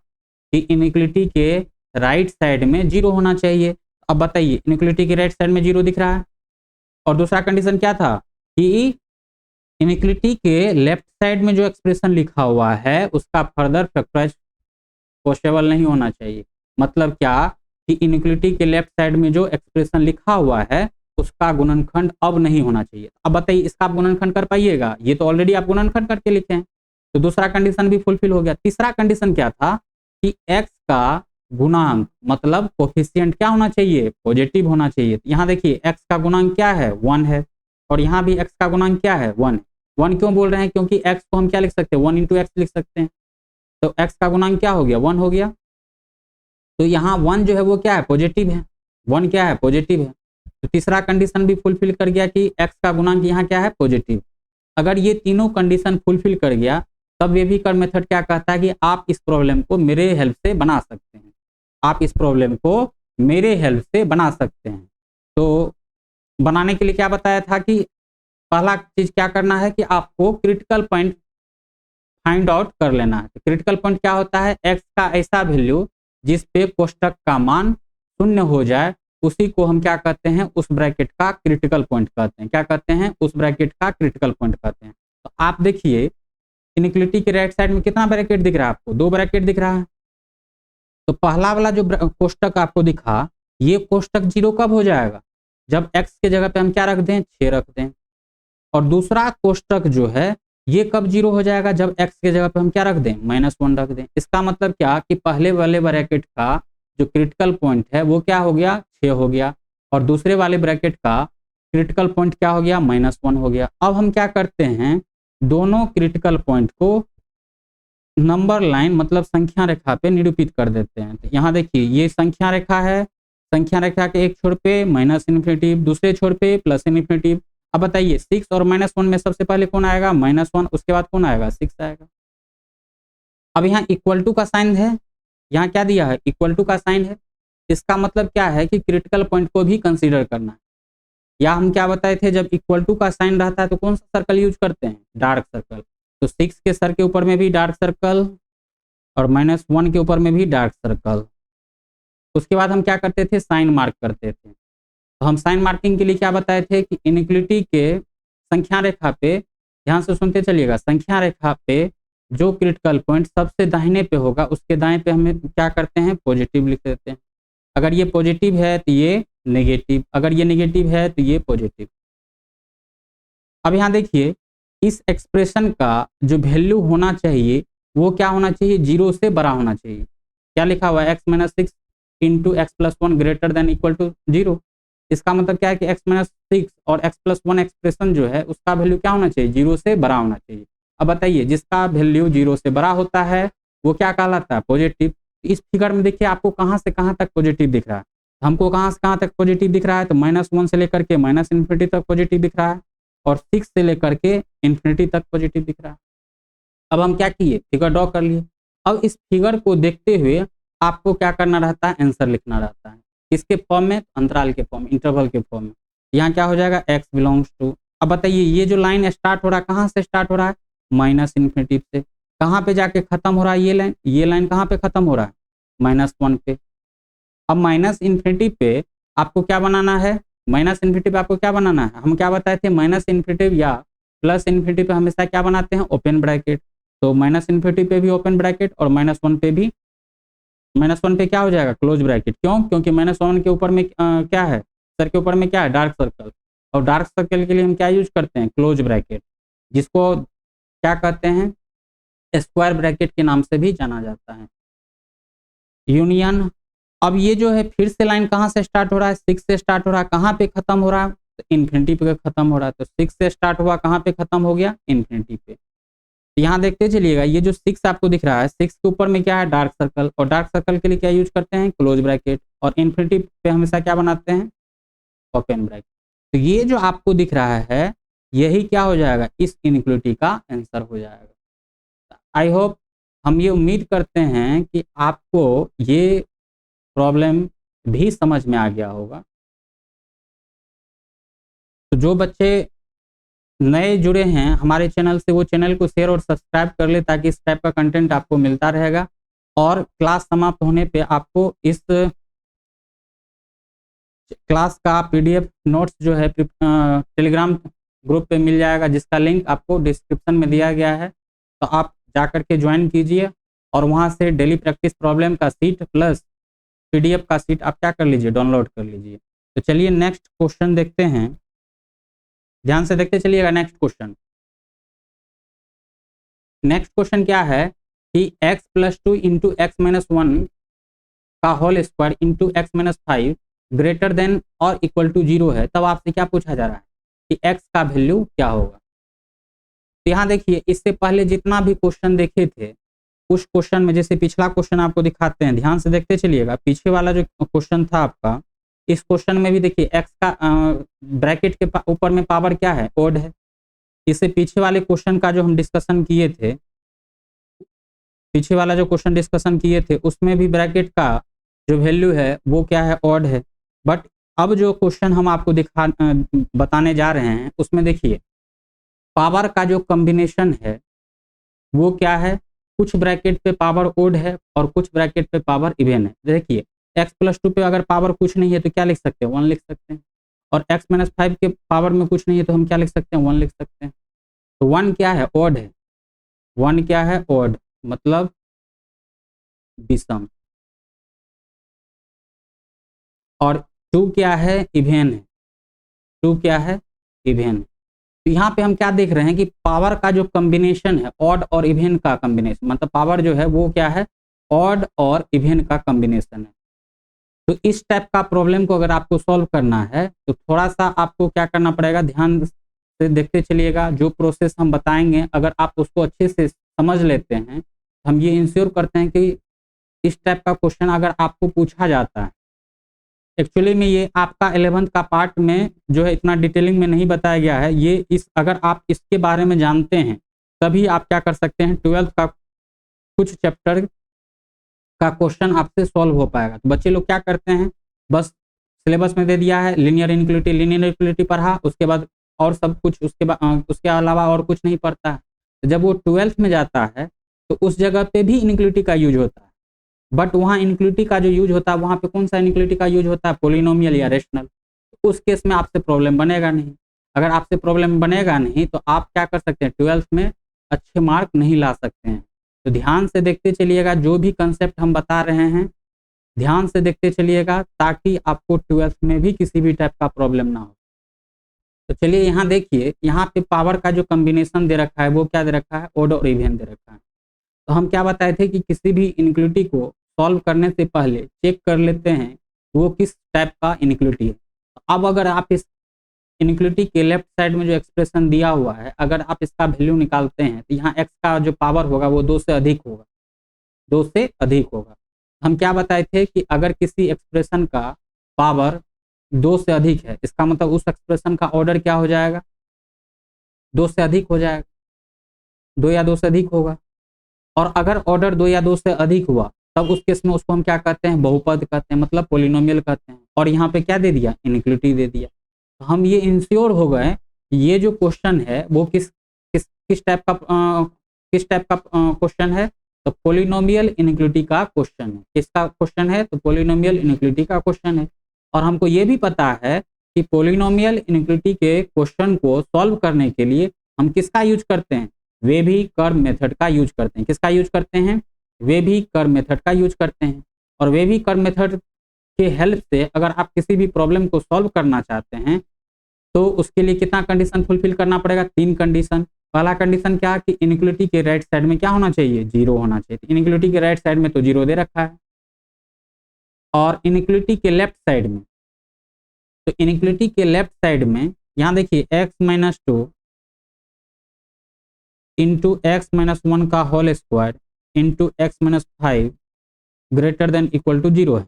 कि इनइक्वलिटी के राइट साइड में 0 होना चाहिए। अब बताइए इनइक्वलिटी के राइट साइड में 0 दिख रहा है। और दूसरा कंडीशन क्या था कि इनइक्वलिटी के लेफ्ट साइड में जो एक्सप्रेशन लिखा हुआ है उसका फर्दर फैक्टराइज पॉसिबल नहीं होना चाहिए। मतलब क्या कि इनइक्वलिटी के लेफ्ट साइड में जो एक्सप्रेशन लिखा हुआ है उसका गुणनखंड अब नहीं होना चाहिए। अब बताइए इसका आप गुणनखंड कर पाइएगा, ये तो ऑलरेडी आप गुणनखंड करके लिखे हैं, तो दूसरा कंडीशन भी फुलफिल हो गया। तीसरा कंडीशन क्या था कि x का गुणांक मतलब कोफिशिएंट क्या होना चाहिए, पॉजिटिव होना चाहिए। यहाँ देखिए x का गुणांक क्या है, 1 है, और यहाँ भी x का गुणांक क्या है, 1 है। 1 क्यों बोल रहे हैं, क्योंकि x को हम क्या लिख सकते हैं, 1 इंटू एक्स लिख सकते हैं। तो x का गुणांक क्या हो गया, 1 हो गया। तो यहाँ 1 जो है वो क्या है, पॉजिटिव है। 1 क्या है, पॉजिटिव है। तो तीसरा कंडीशन भी फुलफिल कर गया कि x का गुणांक यहाँ क्या है, पॉजिटिव। अगर ये तीनों कंडीशन फुलफिल कर गया तब वेविकर मेथड क्या कहता है कि आप इस प्रॉब्लम को मेरे हेल्प से बना सकते हैं। आप इस प्रॉब्लम को मेरे हेल्प से बना सकते हैं। तो बनाने के लिए क्या बताया था कि पहला चीज क्या करना है कि आपको क्रिटिकल पॉइंट फाइंड आउट कर लेना है। तो क्रिटिकल पॉइंट क्या होता है, x का ऐसा वैल्यू जिस पे कोष्टक का मान 0 हो जाए उसी को हम क्या कहते हैं, उस ब्रैकेट का क्रिटिकल पॉइंट कहते हैं। क्या कहते हैं, उस ब्रैकेट का क्रिटिकल पॉइंट कहते हैं। तो आप देखिए इनइक्वलिटी के राइट साइड में कितना ब्रैकेट दिख रहा है आपको, 2 ब्रैकेट दिख रहा है। तो पहला वाला जो कोष्टक आपको दिखा ये कोष्टक 0 कब हो जाएगा, जब x के जगह पे हम क्या रख दें, 6 रख दें। और दूसरा कोष्टक जो है ये कब 0 हो जाएगा, जब x के जगह पे हम क्या रख दें, -1 रख दें। इसका मतलब क्या कि पहले वाले ब्रैकेट का जो क्रिटिकल पॉइंट है वो क्या हो गया, 6 हो गया, और दूसरे वाले ब्रैकेट का क्रिटिकल पॉइंट क्या हो गया, -1 हो गया। अब हम क्या करते हैं, दोनों क्रिटिकल पॉइंट को नंबर लाइन मतलब संख्या रेखा पे निरूपित कर देते हैं। तो यहाँ देखिए ये संख्या रेखा है, संख्या रेखा के एक छोर पे -∞, दूसरे छोर पे +∞। अब बताइए 6 और -1 में सबसे पहले कौन आएगा, -1, उसके बाद कौन आएगा, 6 आएगा। अब यहाँ इक्वल टू का साइन है, यहाँ क्या दिया है, इक्वल टू का साइन है। इसका मतलब क्या है कि क्रिटिकल पॉइंट को भी कंसीडर करना है। या हम क्या बताए थे, जब इक्वल टू का साइन रहता है तो कौन सा सर्कल यूज करते हैं, डार्क सर्कल। तो 6 के सर के ऊपर में भी डार्क सर्कल और -1 के ऊपर में भी डार्क सर्कल। उसके बाद हम क्या करते थे, साइन मार्क करते थे। तो हम साइन मार्किंग के लिए क्या बताए थे कि इनइक्वलिटी के संख्या रेखा पे, ध्यान से सुनते चलिएगा, संख्या रेखा पे जो क्रिटिकल पॉइंट सबसे दाहिने पे होगा उसके दाएं पे हमें क्या करते हैं, पॉजिटिव लिख देते हैं। अगर ये पॉजिटिव है तो ये नेगेटिव, अगर ये नेगेटिव है तो ये पॉजिटिव। अब यहाँ देखिए इस एक्सप्रेशन का जो वैल्यू होना चाहिए वो क्या होना चाहिए, 0 से बड़ा होना चाहिए। क्या लिखा हुआ है, x - 6 into x plus 1 greater than equal to 0। इसका मतलब क्या है कि x-6 और x+1 एक्सप्रेशन जो है उसका वैल्यू क्या होना चाहिए, 0 से बड़ा होना चाहिए। अब बताइए जिसका वैल्यू 0 से बड़ा होता है वो क्या कहलाता है, पॉजिटिव। इस फिगर में देखिए आपको कहाँ से कहाँ तक पॉजिटिव दिख रहा है, हमको कहाँ से कहाँ तक पॉजिटिव दिख रहा है, तो -1 से लेकर के -इन्फिनिटी तक पॉजिटिव दिख रहा है और 6 से लेकर के इन्फिनिटी तक पॉजिटिव दिख रहा है। अब हम क्या किए, फिगर ड्रॉ कर लिए। अब इस फिगर को देखते हुए आपको क्या करना रहता है, आंसर लिखना रहता है। किसके फॉर्म में, अंतराल के फॉर्म में, इंटरवल के फॉर्म में। यहाँ क्या हो जाएगा, x बिलोंग्स टू। अब बताइए ये जो लाइन स्टार्ट हो रहा है कहाँ से स्टार्ट हो रहा है, -इन्फिनिटी से। कहाँ पे जाके खत्म हो रहा है ये लाइन कहाँ पे खत्म हो रहा है, -1 पे। अब -इन्फिनिटी पे आपको क्या बनाना है, -इन्फिनिटी पे आपको क्या बनाना है, हम क्या बताए थे, -इन्फिनिटी या +इन्फिनिटी पे हमेशा क्या बनाते हैं, ओपन ब्रैकेट। तो -इन्फिनिटी पे भी ओपन ब्रैकेट और -1 पे भी, -1 पे क्या हो जाएगा, क्लोज ब्रैकेट। क्यों, क्योंकि -1 के ऊपर में क्या है, सर के ऊपर में क्या है, डार्क सर्कल। और डार्क सर्कल के लिए हम क्या यूज करते हैं, क्लोज ब्रैकेट, जिसको क्या कहते हैं, स्क्वायर ब्रैकेट के नाम से भी जाना जाता है। यूनियन। अब ये जो है फिर से लाइन कहाँ से स्टार्ट हो रहा है, 6 से स्टार्ट हो रहा है, कहाँ पे खत्म हो रहा है, तो इन्फिनिटी पे खत्म हो रहा है। तो 6 से स्टार्ट हुआ, कहाँ पे खत्म हो गया, इन्फिनिटी पे। यहाँ देखते चलिएगा ये जो 6 आपको दिख रहा है, 6 के ऊपर में क्या है, डार्क सर्कल। और डार्क सर्कल के लिए क्या यूज करते हैं, क्लोज ब्रैकेट। और इन्फिनिटी पे हमेशा क्या बनाते हैं, ओपन ब्रैकेट। तो ये जो आपको दिख रहा है यही क्या हो जाएगा, इस इनइक्वालिटी का आंसर हो जाएगा। आई होप, हम ये उम्मीद करते हैं कि आपको ये प्रॉब्लम भी समझ में आ गया होगा। तो जो बच्चे नए जुड़े हैं हमारे चैनल से वो चैनल को शेयर और सब्सक्राइब कर ले, ताकि इस टाइप का कंटेंट आपको मिलता रहेगा। और क्लास समाप्त होने पे आपको इस क्लास का पीडीएफ नोट्स जो है टेलीग्राम ग्रुप पे मिल जाएगा, जिसका लिंक आपको डिस्क्रिप्शन में दिया गया है। तो आप जा कर के ज्वाइन कीजिए और वहाँ से डेली प्रैक्टिस प्रॉब्लम का सीट प्लस पीडीएफ का सीट आप क्या कर लीजिए, डाउनलोड कर लीजिए। तो चलिए नेक्स्ट क्वेश्चन देखते हैं, ध्यान से देखते चलिएगा। नेक्स्ट क्वेश्चन, क्या है कि x+2 इंटू x-1 का whole square into x-5 greater than और इक्वल टू 0 है। तब आपसे क्या पूछा जा रहा है कि x का वैल्यू क्या होगा। तो यहाँ देखिए इससे पहले जितना भी क्वेश्चन देखे थे उस क्वेश्चन में, जैसे पिछला क्वेश्चन आपको दिखाते हैं, ध्यान से देखते चलिएगा। पीछे वाला जो क्वेश्चन था आपका, इस क्वेश्चन में भी देखिए x का ब्रैकेट के ऊपर में पावर क्या है, ओड है। इससे पीछे वाले क्वेश्चन का जो हम डिस्कशन किए थे, पीछे वाला जो क्वेश्चन डिस्कशन किए थे उसमें भी ब्रैकेट का जो वैल्यू है वो क्या है, ऑड है। बट अब जो क्वेश्चन हम आपको बताने जा रहे हैं उसमें देखिए पावर का जो कॉम्बिनेशन है वो क्या है, कुछ ब्रैकेट पे पावर ओड है और कुछ ब्रैकेट पे पावर इवन है। देखिए x+2 पे अगर पावर कुछ नहीं है तो क्या लिख सकते हैं, 1 लिख सकते हैं। और x-5 के पावर में कुछ नहीं है तो हम क्या लिख सकते हैं, 1 लिख सकते हैं। तो 1 क्या है, ओड है। 1 क्या है, ओड, मतलब विषम। और 2 क्या है, इवेन है। 2 क्या है, इवेन। तो यहाँ पे हम क्या देख रहे हैं कि पावर का जो कॉम्बिनेशन है, ऑड और इवेन का कॉम्बिनेशन, मतलब पावर जो है वो क्या है, ऑड और इवेन का कॉम्बिनेशन है। तो इस टाइप का प्रॉब्लम को अगर आपको सॉल्व करना है तो थोड़ा सा आपको क्या करना पड़ेगा, ध्यान से देखते चलिएगा। जो प्रोसेस हम बताएंगे अगर आप उसको अच्छे से समझ लेते हैं, हम ये इंश्योर करते हैं कि इस टाइप का क्वेश्चन अगर आपको पूछा जाता है, एक्चुअली में ये आपका 11th का पार्ट में जो है इतना डिटेलिंग में नहीं बताया गया है। ये अगर आप इसके बारे में जानते हैं तभी आप क्या कर सकते हैं, 12th का कुछ चैप्टर का क्वेश्चन आपसे सॉल्व हो पाएगा। तो बच्चे लोग क्या करते हैं, बस सिलेबस में दे दिया है लीनियर इनइक्वालिटी पढ़ा, उसके बाद और सब कुछ उसके अलावा और कुछ नहीं पढ़ता है। तो जब वो 12th में जाता है तो उस जगह पे भी इनइक्वालिटी का यूज होता है, बट वहाँ इनइक्वालिटी का जो यूज होता है वहाँ पे कौन सा इनइक्वालिटी का यूज होता है, पॉलिनोमियल या रेशनल। उस केस में आपसे प्रॉब्लम बनेगा नहीं। अगर आपसे प्रॉब्लम बनेगा नहीं तो आप क्या कर सकते हैं, 12th में अच्छे मार्क नहीं ला सकते हैं। तो ध्यान से देखते चलिएगा, जो भी कंसेप्ट हम बता रहे हैं ध्यान से देखते चलिएगा, ताकि आपको 12th में भी किसी भी टाइप का प्रॉब्लम ना हो। तो चलिए यहाँ देखिए, यहाँ पे पावर का जो कॉम्बिनेशन दे रखा है वो क्या दे रखा है, ओड और इवन दे रखा है। तो हम क्या बताए थे कि किसी भी इनइक्वालिटी को सॉल्व करने से पहले चेक कर लेते हैं वो किस टाइप का इनइक्वालिटी है। अब अगर आप इस इनइक्वालिटी के लेफ्ट साइड में जो एक्सप्रेशन दिया हुआ है, अगर आप इसका वैल्यू निकालते हैं तो यहाँ x का जो पावर होगा वो 2 से अधिक होगा, 2 से अधिक होगा। हम क्या बताए थे कि अगर किसी एक्सप्रेशन का पावर 2 से अधिक है, इसका मतलब उस एक्सप्रेशन का ऑर्डर क्या हो जाएगा, 2 से अधिक हो जाएगा, 2 या 2 से अधिक होगा। और अगर ऑर्डर 2 या 2 से अधिक हुआ तब उस केस में उसको हम क्या कहते हैं, बहुपद कहते हैं, मतलब पोलिनोमियल कहते हैं। और यहाँ पे क्या दे दिया, इनइक्वालिटी दे दिया। तो हम ये इंश्योर हो गए कि ये जो क्वेश्चन है वो किस टाइप का क्वेश्चन है, तो पोलिनोमियल इनइक्वालिटी का क्वेश्चन है। किसका क्वेश्चन है, तो पोलिनोमियल इनइक्वालिटी का क्वेश्चन है। और हमको ये भी पता है कि पोलिनोमियल इनइक्वालिटी के क्वेश्चन को सॉल्व करने के लिए हम किसका यूज करते हैं, वेभी कर्व मेथड का यूज करते हैं। किसका यूज करते हैं, वेभी कर्व मेथड का यूज करते हैं। और वेभी कर्व मेथड के हेल्प से अगर आप किसी भी प्रॉब्लम को सॉल्व करना चाहते हैं तो उसके लिए कितना कंडीशन फुलफिल करना पड़ेगा, 3 कंडीशन। पहला कंडीशन क्या, कि इनइक्वालिटी के राइट साइड में क्या होना चाहिए, 0 होना चाहिए। तो इनइक्वालिटी के राइट साइड में तो 0 दे रखा है। और इनइक्वालिटी के लेफ्ट साइड में, तो इनइक्वालिटी के लेफ्ट साइड में यहाँ देखिए x-2 इंटू x-1 का whole square into x-5 greater than equal to 0 है।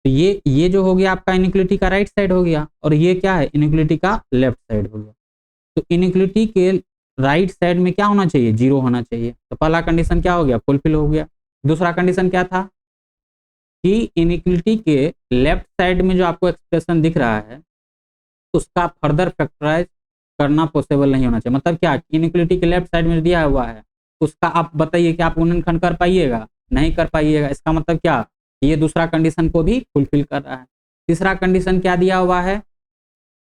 तो ये जो हो गया आपका इनइक्वालिटी का राइट साइड हो गया, और ये क्या है, इनइक्वालिटी का लेफ्ट साइड हो गया। तो इनइक्वालिटी के राइट साइड में क्या होना चाहिए, 0 होना चाहिए। तो पहला कंडीशन क्या हो गया, फुलफिल हो गया। दूसरा कंडीशन क्या था, कि इनइक्वालिटी के लेफ्ट साइड में जो आपको एक्सप्रेशन दिख रहा है उसका फर्दर फैक्टराइज करना पॉसिबल नहीं होना चाहिए। मतलब क्या, इनइक्वालिटी के लेफ्ट साइड में दिया हुआ है उसका आप बताइए कि आप गुणनखंड कर पाइएगा, नहीं कर पाइएगा। इसका मतलब क्या, ये दूसरा कंडीशन को भी फुलफिल कर रहा है। तीसरा कंडीशन क्या दिया हुआ है,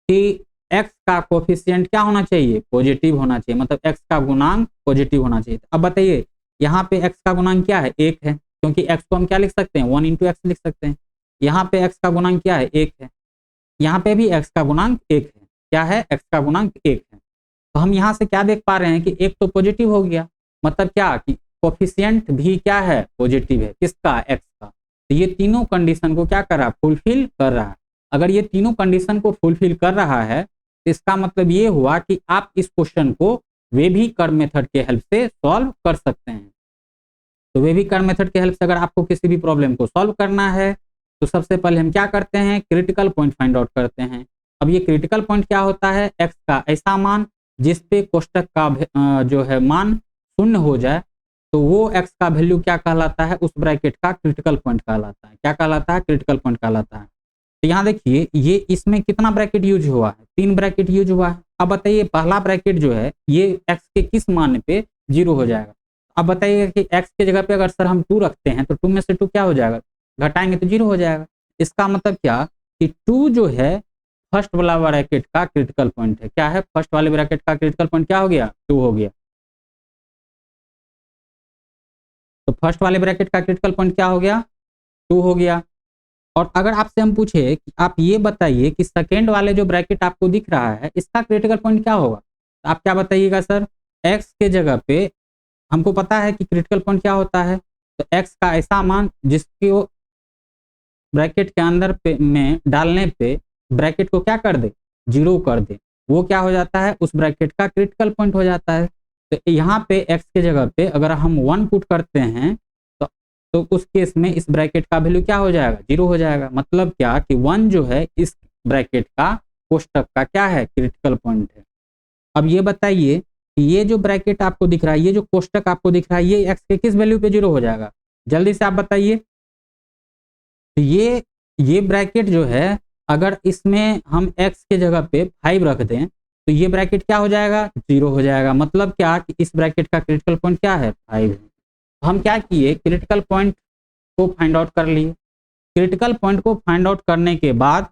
कि x का कोफिशिएंट क्या होना चाहिए, पॉजिटिव होना चाहिए, मतलब x का गुणांक पॉजिटिव होना चाहिए। अब बताइए यहाँ पे x का गुणांक क्या है, 1 है, क्योंकि x को हम क्या लिख सकते हैं, 1 इंटू एक्स लिख सकते हैं। यहाँ पे x का गुणांक क्या है, 1 है। यहाँ पे भी x का गुणांक 1 है। क्या है, x का गुणांक 1 है। तो हम यहाँ से क्या देख पा रहे हैं कि 1 तो पॉजिटिव हो गया, मतलब क्या, कि कोफिशिएंट भी क्या है, पॉजिटिव है। किसका, x का। तो ये तीनों कंडीशन को क्या कर रहा है, फुलफिल कर रहा है। अगर ये तीनों कंडीशन को फुलफिल कर रहा है तो इसका मतलब ये हुआ कि आप इस क्वेश्चन को वेभी कर्व मेथड के हेल्प से सॉल्व कर सकते हैं। तो वेभी कर्व मेथड के हेल्प से अगर आपको किसी भी प्रॉब्लम को सॉल्व करना है तो सबसे पहले हम क्या करते हैं, क्रिटिकल पॉइंट फाइंड आउट करते हैं। अब ये क्रिटिकल पॉइंट क्या होता है, x का ऐसा मान जिस पे कोष्टक का जो है मान शून्य हो जाए, तो वो x का वैल्यू क्या कहलाता है, उस ब्रैकेट का क्रिटिकल पॉइंट कहलाता है। क्या कहलाता है, क्रिटिकल पॉइंट कहलाता है। तो यहाँ देखिए ये इसमें कितना ब्रैकेट यूज हुआ है, 3 ब्रैकेट यूज हुआ है। अब बताइए पहला ब्रैकेट जो है ये x के किस मान पे 0 हो जाएगा। अब बताइए कि x के जगह पे अगर सर हम 2 रखते हैं तो 2 में से 2 क्या हो जाएगा, घटाएंगे तो 0 हो जाएगा। इसका मतलब क्या, कि 2 जो है फर्स्ट वाला ब्रैकेट का क्रिटिकल पॉइंट है। क्या है, फर्स्ट वाले ब्रैकेट का क्रिटिकल पॉइंट क्या हो गया, 2 हो गया। तो फर्स्ट वाले ब्रैकेट का क्रिटिकल पॉइंट क्या हो गया, 2 हो गया। और अगर आपसे हम पूछे कि आप ये बताइए कि सेकेंड वाले जो ब्रैकेट आपको दिख रहा है इसका क्रिटिकल पॉइंट क्या होगा, तो आप क्या बताइएगा, सर x के जगह पे हमको पता है कि क्रिटिकल पॉइंट क्या होता है, तो x का ऐसा मान जिसके ब्रैकेट के अंदर पे में डालने पे ब्रैकेट को क्या कर दे, 0 कर दे, वो क्या हो जाता है, उस ब्रैकेट का क्रिटिकल पॉइंट हो जाता है। तो यहाँ पे x के जगह पे अगर हम 1 पुट करते हैं तो उस केस में इस ब्रैकेट का वैल्यू क्या हो जाएगा, 0 हो जाएगा। मतलब क्या, कि 1 जो है इस ब्रैकेट का कोष्टक का क्या है, क्रिटिकल पॉइंट है। अब ये बताइए कि ये जो ब्रैकेट आपको दिख रहा है, ये जो कोष्टक आपको दिख रहा है, ये x के किस वैल्यू पे 0 हो जाएगा, जल्दी से आप बताइए। तो ये ब्रैकेट जो है अगर इसमें हम x के जगह पे 5 रख दें तो ये ब्रैकेट क्या हो जाएगा, 0 हो जाएगा। मतलब क्या, कि इस ब्रैकेट का क्रिटिकल पॉइंट क्या है, 5 है। हम क्या किए, क्रिटिकल पॉइंट को फाइंड आउट कर लिए। क्रिटिकल पॉइंट को फाइंड आउट करने के बाद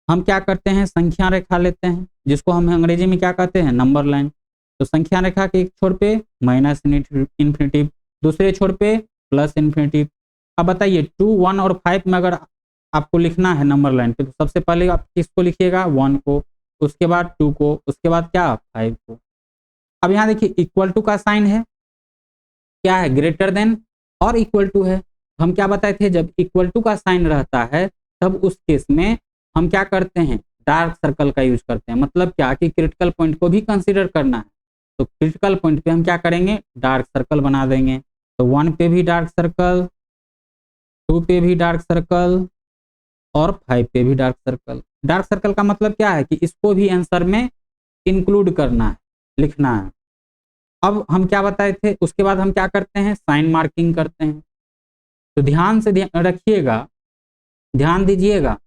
हम क्या करते हैं, संख्या रेखा लेते हैं, जिसको हम अंग्रेजी में क्या कहते हैं, नंबर लाइन। तो संख्या रेखा के एक छोर पे माइनस इन्फिनिटी, दूसरे छोर पे प्लस इन्फिनिटी। अब बताइए 2, 1 और 5 में अगर आपको लिखना है नंबर लाइन पे, तो सबसे पहले आप किसको लिखिएगा, 1 को, उसके बाद 2 को, उसके बाद क्या, 5 को। अब यहाँ देखिए इक्वल टू का साइन है, क्या है, ग्रेटर देन और इक्वल टू है। हम क्या बताए थे, जब इक्वल टू का साइन रहता है तब उस केस में हम क्या करते हैं, डार्क सर्कल का यूज करते हैं। मतलब क्या कि क्रिटिकल पॉइंट को भी कंसीडर करना है, तो क्रिटिकल पॉइंट पे हम क्या करेंगे, डार्क सर्कल बना देंगे। तो 1 पे भी डार्क सर्कल, 2 पे भी डार्क सर्कल और 5 पे भी डार्क सर्कल। डार्क सर्कल का मतलब क्या है कि इसको भी आंसर में इंक्लूड करना है, लिखना है। अब हम क्या बताए थे, उसके बाद हम क्या करते हैं, साइन मार्किंग करते हैं। तो ध्यान से रखिएगा, ध्यान दीजिएगा,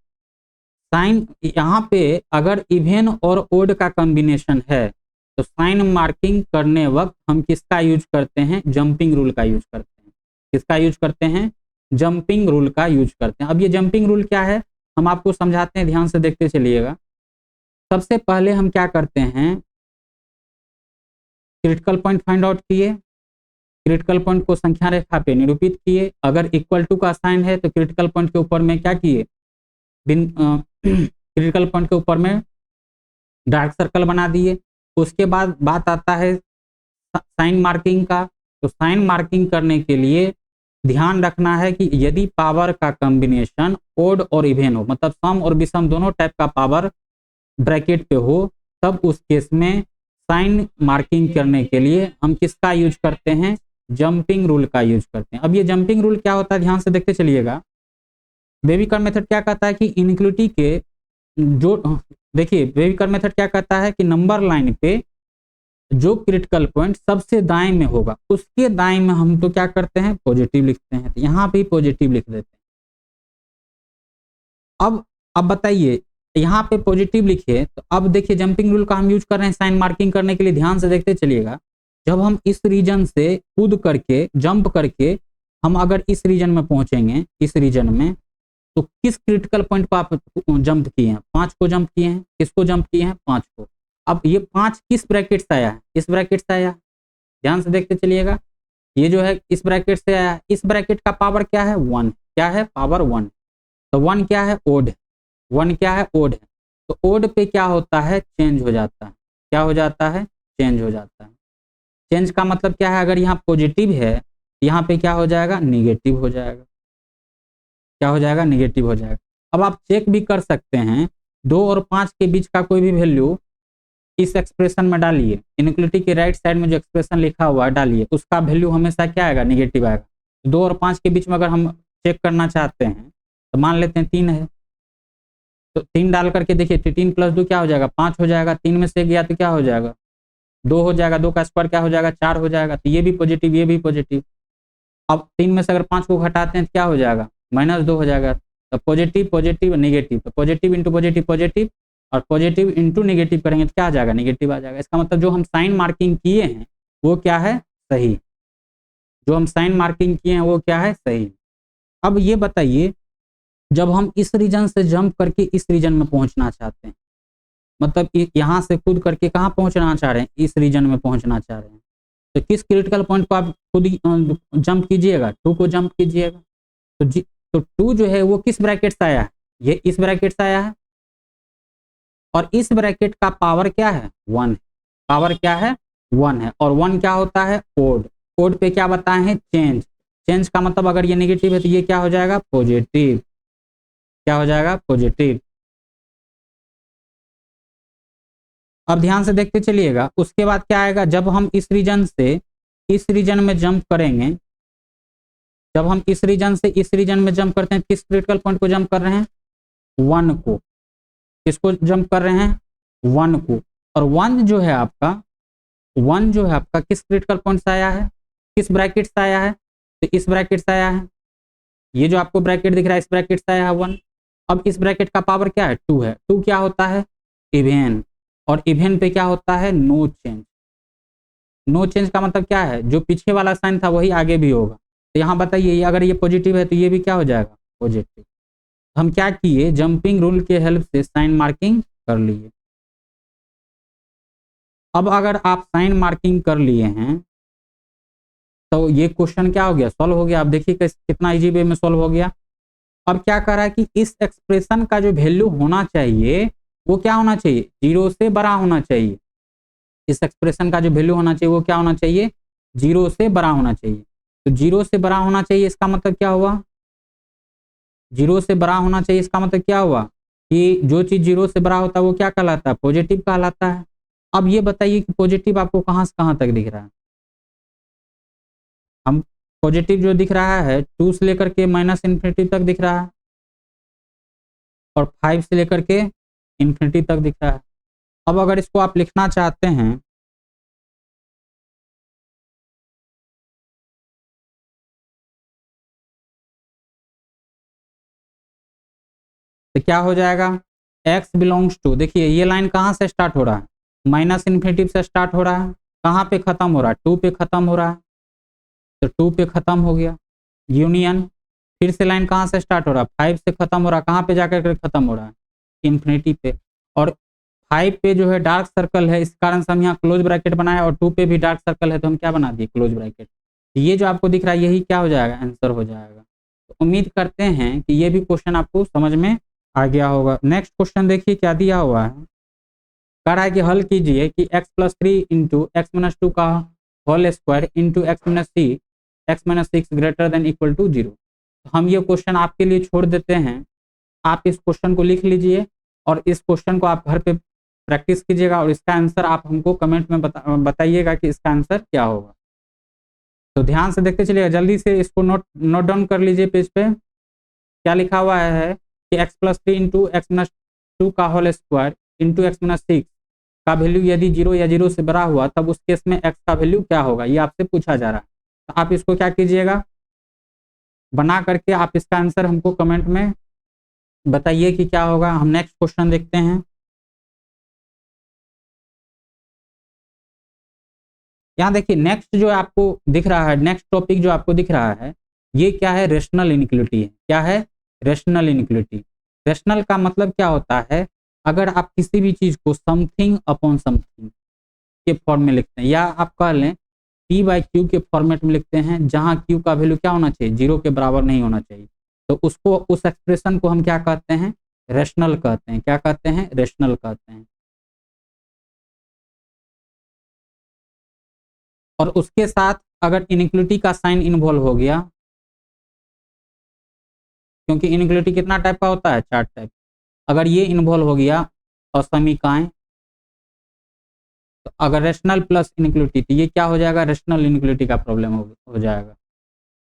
साइन यहाँ पे अगर इवेन और ओड का कॉम्बिनेशन है तो साइन मार्किंग करने वक्त हम किसका यूज करते हैं, जंपिंग रूल का यूज करते हैं। किसका यूज करते हैं, जंपिंग रूल का यूज करते हैं। अब ये जंपिंग रूल क्या है, हम आपको समझाते हैं, ध्यान से देखते चलिएगा। सबसे पहले हम क्या करते हैं, क्रिटिकल पॉइंट फाइंड आउट किए, क्रिटिकल पॉइंट को संख्या रेखा पे निरूपित किए। अगर इक्वल टू का साइन है तो क्रिटिकल पॉइंट के ऊपर में क्या किए, क्रिटिकल पॉइंट के ऊपर में डार्क सर्कल बना दिए। उसके बाद बात आता है साइन मार्किंग का। तो साइन मार्किंग करने के लिए ध्यान रखना है कि यदि पावर का कॉम्बिनेशन ओड और इवेन हो, मतलब सम और विषम दोनों टाइप का पावर ब्रैकेट पे हो, तब उस केस में साइन मार्किंग करने के लिए हम किसका यूज करते हैं, जंपिंग रूल का यूज करते हैं। अब ये जंपिंग रूल क्या होता है, ध्यान से देखते चलिएगा। बेबीकर मेथड क्या कहता है कि इनइक्वालिटी के जो, देखिए बेबीकर मेथड क्या कहता है कि नंबर लाइन पे जो क्रिटिकल पॉइंट सबसे दाएं में होगा उसके दाएं में हम तो क्या करते हैं, पॉजिटिव लिखते हैं। तो यहाँ पे पॉजिटिव लिख देते हैं। अब बताइए, यहाँ पे पॉजिटिव लिखिए। तो अब देखिए जंपिंग रूल का हम यूज कर रहे हैं साइन मार्किंग करने के लिए। ध्यान से देखते चलिएगा, जब हम इस रीजन से कूद करके जंप करके हम अगर इस रीजन में पहुंचेंगे, इस रीजन में, तो किस क्रिटिकल पॉइंट पर आप जंप किए हैं, 5 को जंप किए हैं। किसको जंप किए हैं, 5 को। अब ये 5 किस ब्रैकेट से आया है, इस ब्रैकेट से आया। ध्यान से देखते चलिएगा, ये जो है इस ब्रैकेट से आया। इस ब्रैकेट का पावर क्या है, 1। क्या है, पावर 1। तो 1 क्या है, ओड। 1 क्या है, ओड है। तो ओड पे क्या होता है, चेंज हो जाता है। क्या हो जाता है, चेंज हो जाता है। चेंज का मतलब क्या है, अगर यहाँ पॉजिटिव है, यहाँ पे क्या हो जाएगा, निगेटिव हो जाएगा। क्या हो जाएगा, निगेटिव हो जाएगा। अब आप चेक भी कर सकते हैं, 2 और 5 के बीच का कोई भी वैल्यू इस एक्सप्रेशन में डालिए, इनइक्वालिटी के राइट साइड में जो एक्सप्रेशन लिखा हुआ है डालिए, उसका वैल्यू हमेशा क्या आएगा, निगेटिव आएगा। 2 और 5 के बीच में अगर हम चेक करना चाहते हैं तो मान लेते हैं 3 है, तो 3 डाल करके देखिए, 3 + 2 क्या हो जाएगा, 5 हो जाएगा। 3 में से गया तो क्या हो जाएगा, 2 हो जाएगा। 2 का स्क्वायर क्या हो जाएगा, 4 हो जाएगा। तो ये भी पॉजिटिव, ये भी पॉजिटिव। अब 3 में से अगर 5 को घटाते हैं तो क्या हो जाएगा, -2 हो जाएगा। तो पॉजिटिव पॉजिटिव निगेटिव, तो पॉजिटिव इंटू पॉजिटिव पॉजिटिव, और पॉजिटिव इंटू निगेटिव करेंगे तो क्या आ जाएगा, निगेटिव आ जाएगा। इसका मतलब जो हम साइन मार्किंग किए हैं वो क्या है, सही। जो हम साइन मार्किंग किए हैं वो क्या है, सही। अब ये बताइए, जब हम इस रीजन से जंप करके इस रीजन में पहुंचना चाहते हैं, मतलब यहाँ से कूद करके कहाँ पहुंचना चाह रहे हैं, इस रीजन में पहुंचना चाह रहे हैं, तो किस क्रिटिकल पॉइंट पर आप खुद जंप कीजिएगा, 2 को जंप कीजिएगा। तो 2 जो है वो किस ब्रैकेट से आया है, ये इस ब्रैकेट से आया है। और इस ब्रैकेट का पावर क्या है, 1। पावर क्या है, 1 है। और 1 क्या होता है, ओड। ओड पे क्या बताए हैं, चेंज। चेंज का मतलब अगर ये नेगेटिव है तो ये क्या हो जाएगा, पॉजिटिव। क्या हो जाएगा, पॉजिटिव। अब ध्यान से देखते चलिएगा, उसके बाद क्या आएगा, जब हम इस रीजन से इस रीजन में जंप करेंगे, जब हम इस रीजन से इस रीजन में जंप करते हैं, किस क्रिटिकल पॉइंट को जंप कर रहे हैं, 1 को। किसको जंप कर रहे हैं, 1 को। और 1 जो है आपका, 1 जो है आपका किस क्रिटिकल पॉइंट से आया है, किस ब्रैकेट से आया है, तो इस ब्रैकेट से आया है। ये जो आपको ब्रैकेट दिख रहा है इस ब्रैकेट से आया है 1। अब इस ब्रैकेट का पावर क्या है, 2 है। 2 क्या होता है, इवेन। और इवेन पे क्या होता है, नो चेंज। नो चेंज का मतलब क्या है, जो पीछे वाला साइन था वही आगे भी होगा। तो यहाँ बताइए, अगर ये पॉजिटिव है तो ये भी क्या हो जाएगा, पॉजिटिव। हम क्या किए, जंपिंग रूल के हेल्प से साइन मार्किंग कर लिए। अब अगर आप साइन मार्किंग कर लिए हैं तो ये क्वेश्चन क्या हो गया, सॉल्व हो गया। आप देखिए कितना इजी वे में सॉल्व हो गया। अब क्या कर रहा है कि इस एक्सप्रेशन का जो वैल्यू होना चाहिए वो क्या होना चाहिए, 0 से बड़ा होना चाहिए। इस एक्सप्रेशन का जो वैल्यू होना चाहिए वो क्या होना चाहिए, 0 से बड़ा होना चाहिए। तो 0 से बड़ा होना चाहिए, इसका मतलब क्या हुआ, 0 से बड़ा होना चाहिए, इसका मतलब क्या हुआ, कि जो चीज जीरो से बड़ा होता है वो क्या कहलाता है, पॉजिटिव कहलाता है। अब ये बताइए कि पॉजिटिव आपको कहाँ से कहाँ तक दिख रहा है। हम पॉजिटिव जो दिख रहा है 2 से लेकर के माइनस इन्फिनिटी तक दिख रहा है और 5 से लेकर के इन्फिनिटी तक दिख रहा है। अब अगर इसको आप लिखना चाहते हैं तो क्या हो जाएगा, x बिलोंग्स टू, देखिए ये लाइन कहाँ से स्टार्ट हो रहा है, माइनस इन्फिनिटी से स्टार्ट हो रहा है, कहाँ पे खत्म हो रहा है, 2 पे खत्म हो रहा है, तो 2 पे खत्म हो गया यूनियन। फिर से लाइन कहाँ से स्टार्ट हो रहा है, 5 से खत्म हो रहा है, कहाँ पे जाकर के खत्म हो रहा है, इन्फिनिटी पे। और 5 पे जो है डार्क सर्कल है, इस कारण से हम यहाँ क्लोज ब्रैकेट बनाए, और 2 पे भी डार्क सर्कल है तो हम क्या बना दिए, क्लोज ब्रैकेट। ये जो आपको दिख रहा है यही क्या हो जाएगा, आंसर हो जाएगा। तो उम्मीद करते हैं कि ये भी क्वेश्चन आपको समझ में आ गया होगा। नेक्स्ट क्वेश्चन देखिए क्या दिया हुआ है, कह रहा है कि हल कीजिए कि x+3 इंटू x-2 का whole square into x-6 greater than equal to 0। हम ये क्वेश्चन आपके लिए छोड़ देते हैं, आप इस क्वेश्चन को लिख लीजिए और इस क्वेश्चन को आप घर पे प्रैक्टिस कीजिएगा और इसका आंसर आप हमको कमेंट में बताइएगा कि इसका आंसर क्या होगा। तो ध्यान से देखते चलिएगा, जल्दी से इसको नोट डाउन कर लीजिए पेज पे। क्या लिखा हुआ है कि x+3 इंटू x-2 का होल स्क्वायर इंटू x-6 का वैल्यू यदि 0 या 0 से बड़ा हुआ तब उस केस में x का वैल्यू क्या होगा, ये आपसे पूछा जा रहा है। तो आप इसको क्या कीजिएगा, बना करके आप इसका आंसर हमको कमेंट में बताइए कि क्या होगा। हम नेक्स्ट क्वेश्चन देखते हैं। यहाँ देखिए नेक्स्ट जो आपको दिख रहा है, नेक्स्ट टॉपिक जो आपको दिख रहा है ये क्या है, रेशनल इनइक्वालिटी है। क्या है, रेशनल इनइक्वालिटी। रेशनल का मतलब क्या होता है, अगर आप किसी भी चीज को समथिंग अपॉन समथिंग के फॉर्म में लिखते हैं, या आप कह लें p/q के फॉर्मेट में लिखते हैं, जहां q का वैल्यू क्या होना चाहिए, 0 के बराबर नहीं होना चाहिए, तो उसको, उस एक्सप्रेशन को हम क्या कहते हैं, रेशनल कहते हैं। क्या कहते हैं, रेशनल कहते हैं। और उसके साथ अगर इनइक्वालिटी का साइन इन्वॉल्व हो गया, क्योंकि इनइक्वालिटी कितना टाइप का होता है, 4 टाइप, अगर ये इन्वॉल्व हो गया असमीकाएं, तो अगर रेशनल प्लस इनइक्वालिटी, तो ये क्या हो जाएगा, रेशनल इनइक्वालिटी का प्रॉब्लम हो जाएगा।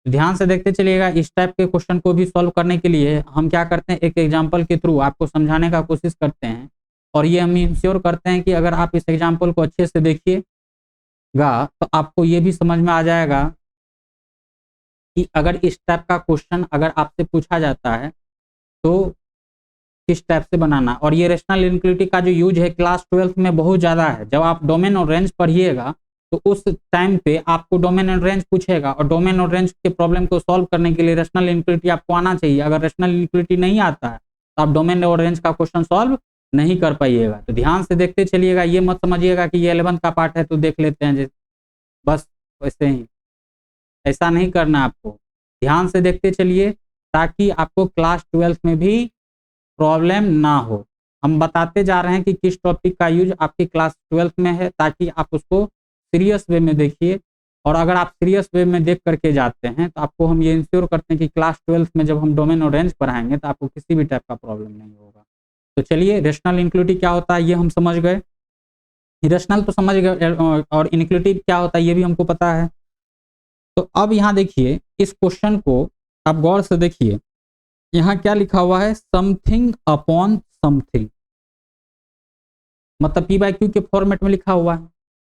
ध्यान से देखते चलिएगा, इस टाइप के क्वेश्चन को भी सॉल्व करने के लिए हम क्या करते हैं, एक एग्जाम्पल के थ्रू आपको समझाने का कोशिश करते हैं, और ये हम इंश्योर करते हैं कि अगर आप इस एग्जाम्पल को अच्छे से देखिएगा तो आपको ये भी समझ में आ जाएगा कि अगर इस टाइप का क्वेश्चन अगर आपसे पूछा जाता है तो किस टाइप से बनाना। और ये रेशनल इनइक्वालिटी का जो यूज है क्लास 12th में बहुत ज़्यादा है। जब आप डोमेन और रेंज पढ़िएगा तो उस टाइम पे आपको डोमेन और रेंज पूछेगा, और डोमेन और रेंज के प्रॉब्लम को सॉल्व करने के लिए रेशनल इनइक्वालिटी आपको आना चाहिए। अगर रेशनल इनइक्वालिटी नहीं आता है तो आप डोमेन और रेंज का क्वेश्चन सॉल्व नहीं कर पाइएगा। तो ध्यान से देखते चलिएगा, ये मत समझिएगा कि ये 11th का पार्ट है तो देख लेते हैं बस वैसे ही, ऐसा नहीं करना आपको। ध्यान से देखते चलिए ताकि आपको क्लास 12th में भी प्रॉब्लम ना हो। हम बताते जा रहे हैं कि किस टॉपिक का यूज आपकी क्लास 12th में है, ताकि आप उसको सीरियस वे में देखिए। और अगर आप सीरियस वे में देख करके जाते हैं तो आपको हम ये इंश्योर करते हैं कि क्लास 12th में जब हम डोमेन और रेंज पढ़ाएंगे तो आपको किसी भी टाइप का प्रॉब्लम नहीं होगा। तो चलिए, रेशनल इनइक्वालिटी क्या होता है ये हम समझ गए, रेशनल तो समझ गए, और इनइक्वालिटी क्या होता है ये भी हमको पता है। तो अब यहाँ देखिए, इस क्वेश्चन को आप गौर से देखिए, यहाँ क्या लिखा हुआ है, समथिंग अपॉन समथिंग, मतलब p/q के फॉर्मेट में लिखा हुआ है।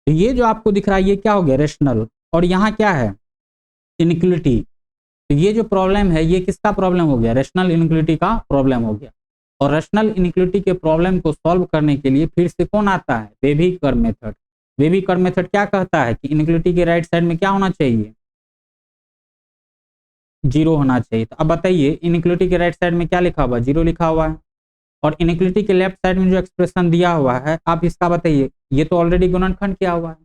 तो ये जो आपको दिख रहा है ये क्या हो गया, रेशनल, और यहाँ क्या है, इनइक्वालिटी। तो ये जो प्रॉब्लम है ये किसका प्रॉब्लम हो गया, रेशनल इनइक्वालिटी का प्रॉब्लम हो गया। और रेशनल इनइक्वालिटी के प्रॉब्लम को सॉल्व करने के लिए फिर से कौन आता है, baby curve method. Baby curve method क्या कहता है कि इनइक्वालिटी के राइट साइड में क्या होना चाहिए, 0 होना चाहिए। तो अब बताइए, इनइक्वालिटी के राइट साइड में क्या लिखा हुआ है, 0 लिखा हुआ है। और इनइक्वालिटी के लेफ्ट साइड में जो एक्सप्रेशन दिया हुआ है, आप इसका बताइए, ये तो ऑलरेडी गुणनखंड किया हुआ है,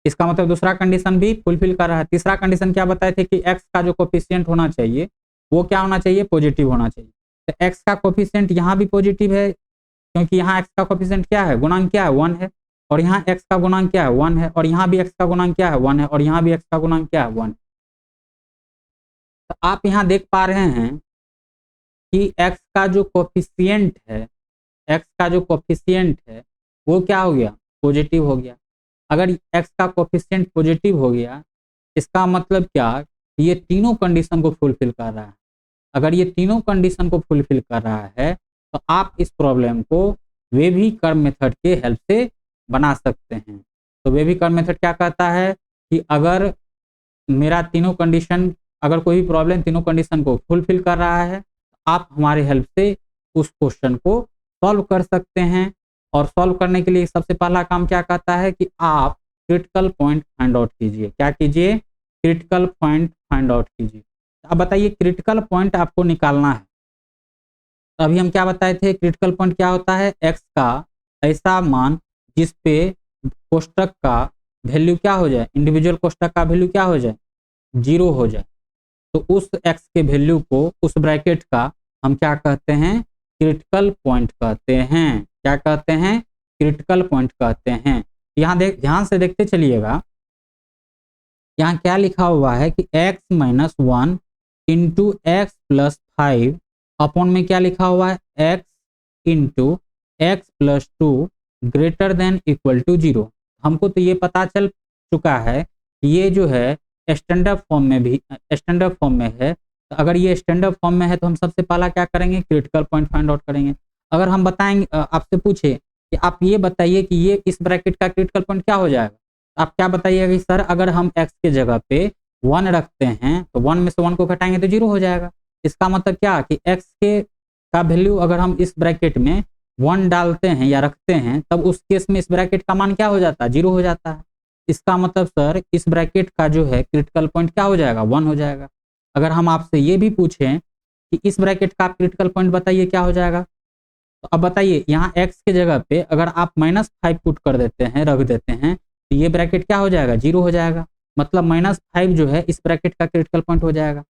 इसका मतलब दूसरा कंडीशन भी फुलफिल कर रहा है। तीसरा कंडीशन क्या बताए थे कि x का जो कोफिशिएंट होना चाहिए वो क्या होना चाहिए, पॉजिटिव होना चाहिए। तो x का कोफिशिएंट यहाँ भी पॉजिटिव है, क्योंकि यहाँ x का कोफिशिएंट क्या है, गुणांक क्या है, 1 है। और यहाँ x का गुणांक क्या है, 1 है। और यहाँ भी x का गुणांक क्या है, 1 है। और यहाँ भी x का गुणांक क्या है, 1। तो आप यहाँ देख पा रहे हैं कि x का जो कोफिशिएंट है, x का जो कोफिशिएंट है वो क्या हो गया, पॉजिटिव हो गया। अगर x का कोफिशिएंट पॉजिटिव हो गया, इसका मतलब क्या, ये तीनों कंडीशन को फुलफिल कर रहा है। अगर ये तीनों कंडीशन को फुलफिल कर रहा है तो आप इस प्रॉब्लम को वेवी कर्व मेथड के हेल्प से बना सकते हैं। तो वेवी कर्व मेथड क्या कहता है कि अगर मेरा तीनों कंडीशन, अगर कोई भी प्रॉब्लम तीनों कंडीशन को फुलफिल कर रहा है तो आप हमारे हेल्प से उस क्वेश्चन को सॉल्व कर सकते हैं। और सॉल्व करने के लिए सबसे पहला काम क्या कहता है कि आप क्रिटिकल पॉइंट फाइंड आउट कीजिए। क्या कीजिए, क्रिटिकल पॉइंट फाइंड आउट कीजिए। अब बताइए क्रिटिकल पॉइंट आपको निकालना है। तो अभी हम क्या बताए थे, क्रिटिकल पॉइंट क्या होता है, एक्स का ऐसा मान जिस पे कोष्टक का वैल्यू क्या हो जाए, इंडिविजुअल कोष्टक का वैल्यू क्या हो जाए, 0 हो जाए। तो उस एक्स के वैल्यू को, उस ब्रैकेट का हम क्या कहते हैं, क्रिटिकल पॉइंट कहते हैं। क्या कहते हैं, क्रिटिकल पॉइंट कहते हैं। यहाँ ध्यान से देखते चलिएगा, यहाँ क्या लिखा हुआ है कि x minus 1 into x plus 5 upon में क्या लिखा हुआ है, x into x plus 2 greater than equal to 0। हमको तो ये पता चल चुका है कि ये जो है स्टैंडर्ड फॉर्म में भी, स्टैंडर्ड फॉर्म में है। तो अगर ये स्टैंडर्ड फॉर्म में है तो हम सबसे पहला क्या करेंगे, क्रिटिकल पॉइंट फाइंड आउट करेंगे। अगर हम बताएंगे, आपसे पूछे कि आप ये बताइए कि ये इस ब्रैकेट का क्रिटिकल पॉइंट क्या हो जाएगा, आप क्या बताइएगा कि सर अगर हम x के जगह पे 1 रखते हैं तो 1 में से 1 को घटाएंगे तो 0 हो जाएगा। इसका मतलब क्या कि x के का वैल्यू अगर हम इस ब्रैकेट में 1 डालते हैं या रखते हैं तब उस केस में इस ब्रैकेट का मान क्या हो जाता है, 0 हो जाता है। इसका मतलब सर इस ब्रैकेट का जो है क्रिटिकल पॉइंट क्या हो जाएगा, 1 हो जाएगा। अगर हम आपसे ये भी पूछें कि इस ब्रैकेट का क्रिटिकल पॉइंट बताइए क्या हो जाएगा, तो अब बताइए यहाँ x के जगह पे अगर आप -5 पुट कर देते हैं, रख देते हैं, तो ये ब्रैकेट क्या हो जाएगा, 0 हो जाएगा। मतलब -5 जो है इस ब्रैकेट का क्रिटिकल पॉइंट हो जाएगा।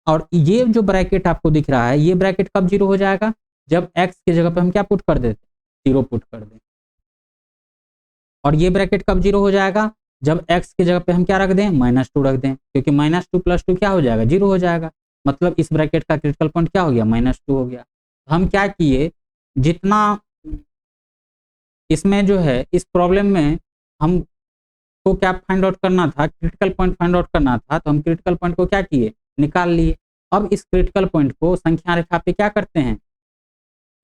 और ये जो ब्रैकेट आपको दिख रहा है, ये ब्रैकेट कब 0 हो जाएगा, जब x के जगह पे हम क्या पुट कर देते, 0 पुट कर दें। और ये ब्रैकेट कब 0 हो जाएगा, जब x के जगह पे हम क्या रख दें, -2 रख दें, क्योंकि -2 + 2 क्या हो जाएगा, 0 हो जाएगा। मतलब इस ब्रैकेट का क्रिटिकल पॉइंट क्या हो गया, -2 हो गया। हम क्या किए, जितना इसमें जो है इस प्रॉब्लम में हमको क्या फाइंड आउट करना था, क्रिटिकल पॉइंट फाइंड आउट करना था, तो हम क्रिटिकल पॉइंट को क्या किए, निकाल लिए। अब इस क्रिटिकल पॉइंट को संख्या रेखा पे क्या करते हैं,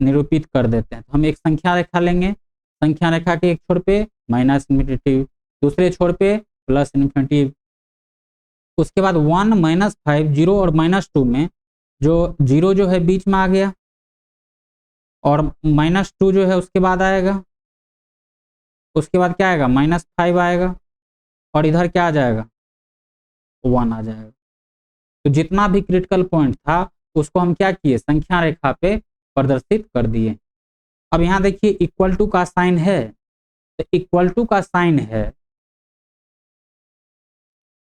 निरूपित कर देते हैं। तो हम एक संख्या रेखा लेंगे, संख्या रेखा के एक छोर पे माइनस इन्फिनिटी, दूसरे छोर पे प्लस इन्फिनिटी। उसके बाद 1 -5 0 और -2 में जो 0 जो है बीच में आ गया और -2 जो है उसके बाद आएगा। उसके बाद क्या आएगा, -5 आएगा और इधर क्या आ जाएगा, 1 आ जाएगा। तो जितना भी क्रिटिकल पॉइंट था उसको हम क्या किए, संख्या रेखा पे प्रदर्शित कर दिए। अब यहाँ देखिए इक्वल टू का साइन है, तो इक्वल टू का साइन है,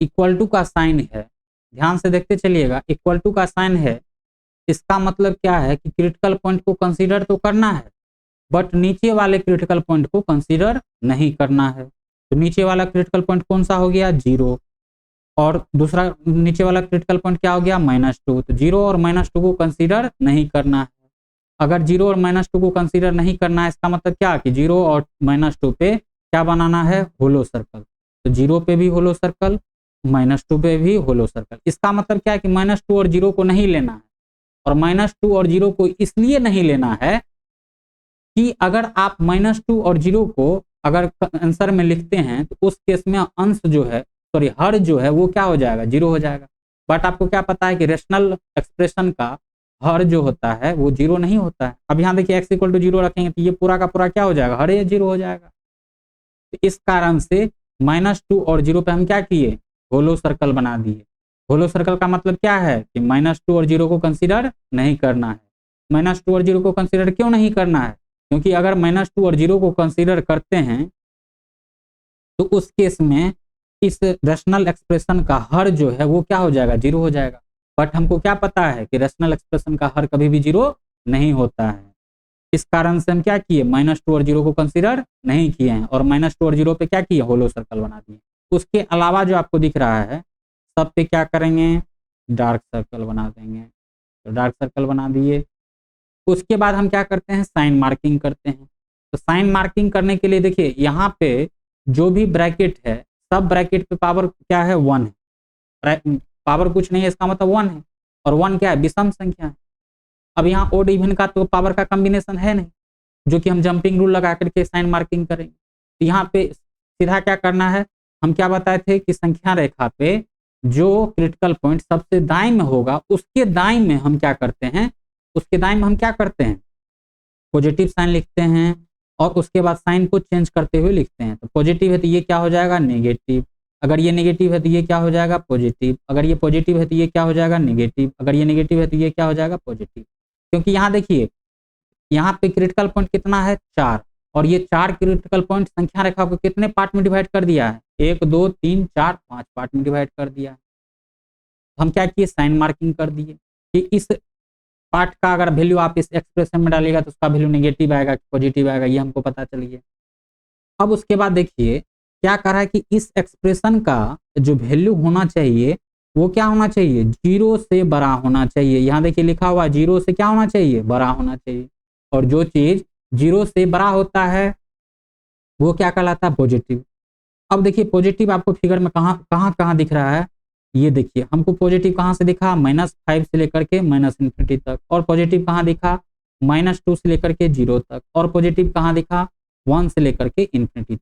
इक्वल टू का साइन है, ध्यान से देखते चलिएगा, इक्वल टू का साइन है। इसका मतलब क्या है कि क्रिटिकल पॉइंट को कंसीडर तो करना है बट नीचे वाले क्रिटिकल पॉइंट को कंसीडर नहीं करना है। तो नीचे वाला क्रिटिकल पॉइंट कौन सा हो गया, 0, और दूसरा नीचे वाला क्रिटिकल पॉइंट क्या हो गया, -2। तो 0 और -2 को कंसीडर नहीं करना है। अगर 0 और -2 को कंसीडर नहीं करना है, इसका मतलब क्या कि 0 और -2 पे क्या बनाना है, होलो सर्कल। तो 0 पे भी होलो सर्कल, -2 पे भी होलो सर्कल। इसका मतलब क्या है कि -2 और 0 को नहीं लेना है। और -2 और 0 को इसलिए नहीं लेना है कि अगर आप -2 और 0 को अगर आंसर में लिखते हैं तो उस केस में अंश जो है, सॉरी हर जो है वो क्या हो जाएगा, 0 हो जाएगा। बट आपको क्या पता है कि रेशनल एक्सप्रेशन का हर जो होता है वो 0 नहीं होता है। अब यहाँ देखिए x = 0 रखेंगे तो ये पूरा का पूरा क्या हो जाएगा, हर ये 0 हो जाएगा। तो इस कारण से -2 और 0 पे हम क्या किए, होलो सर्कल बना दिए। होलो सर्कल का मतलब क्या है कि -2 और 0 को कंसीडर नहीं करना है। -2 और 0 को कंसीडर क्यों नहीं करना है, क्योंकि अगर -2 और 0 को कंसीडर करते हैं तो उस केस में इस रैशनल एक्सप्रेशन का हर जो है वो क्या हो जाएगा, 0 हो जाएगा। बट हमको क्या पता है कि रैशनल एक्सप्रेशन का हर कभी भी 0 नहीं होता है। इस कारण से हम क्या किए, -2 और 0 को कंसीडर नहीं किए हैं और -2 और 0 पे क्या किए, होलो सर्कल बना दिए। उसके अलावा जो आपको दिख रहा है सब पे क्या करेंगे, डार्क सर्कल बना देंगे। तो डार्क सर्कल बना दिए। उसके बाद हम क्या करते हैं, साइन मार्किंग करते हैं। तो साइन मार्किंग करने के लिए देखिए यहाँ पे जो भी ब्रैकेट है, सब ब्रैकेट पे पावर क्या है, 1 है। पावर कुछ नहीं है, इसका मतलब 1 है, और 1 क्या है, विषम संख्या है। अब यहाँ ओड इवन का तो पावर का कॉम्बिनेशन है नहीं, जो कि हम जंपिंग रूल लगा करके साइन मार्किंग करेंगे। तो यहाँ पे सीधा क्या करना है, हम क्या बताए थे कि संख्या रेखा पे जो क्रिटिकल पॉइंट सबसे दाएं में होगा, उसके दाएं में हम क्या करते हैं, उसके दाएं में हम क्या करते हैं, पॉजिटिव साइन लिखते हैं, और उसके बाद साइन को चेंज करते हुए लिखते हैं। तो पॉजिटिव है तो ये क्या हो जाएगा, नेगेटिव। अगर ये नेगेटिव है तो ये क्या हो जाएगा, पॉजिटिव। अगर ये पॉजिटिव है तो ये क्या हो जाएगा, नेगेटिव। अगर ये नेगेटिव है तो ये क्या हो जाएगा, पॉजिटिव। क्योंकि यहाँ देखिए, यहाँ पे क्रिटिकल पॉइंट कितना है, 4, और ये 4 क्रिटिकल पॉइंट संख्या रेखा को कितने पार्ट में डिवाइड कर दिया है, 1 2 3 4 5 पार्ट में डिवाइड कर दिया है। हम क्या किए, साइन मार्किंग कर दिए कि इस पार्ट का अगर वैल्यू आप इस एक्सप्रेशन में डालिएगा तो उसका वैल्यू नेगेटिव आएगा कि पॉजिटिव आएगा, ये हमको पता चल गया। अब उसके बाद देखिए क्या कर रहा है कि इस एक्सप्रेशन का जो वैल्यू होना चाहिए वो क्या होना चाहिए, 0 से बड़ा होना चाहिए। यहाँ देखिए लिखा हुआ 0 से क्या होना चाहिए, बड़ा होना चाहिए। और जो चीज 0 से बड़ा होता है वो क्या कहलाता है, पॉजिटिव। अब देखिए पॉजिटिव आपको फिगर में कहाँ दिख रहा है, ये देखिए हमको पॉजिटिव कहाँ से दिखा, -5 से लेकर के -∞ तक। और पॉजिटिव कहाँ दिखा, -2 से लेकर के 0 तक। और पॉजिटिव कहाँ दिखा, 1 से लेकर के ∞ तक।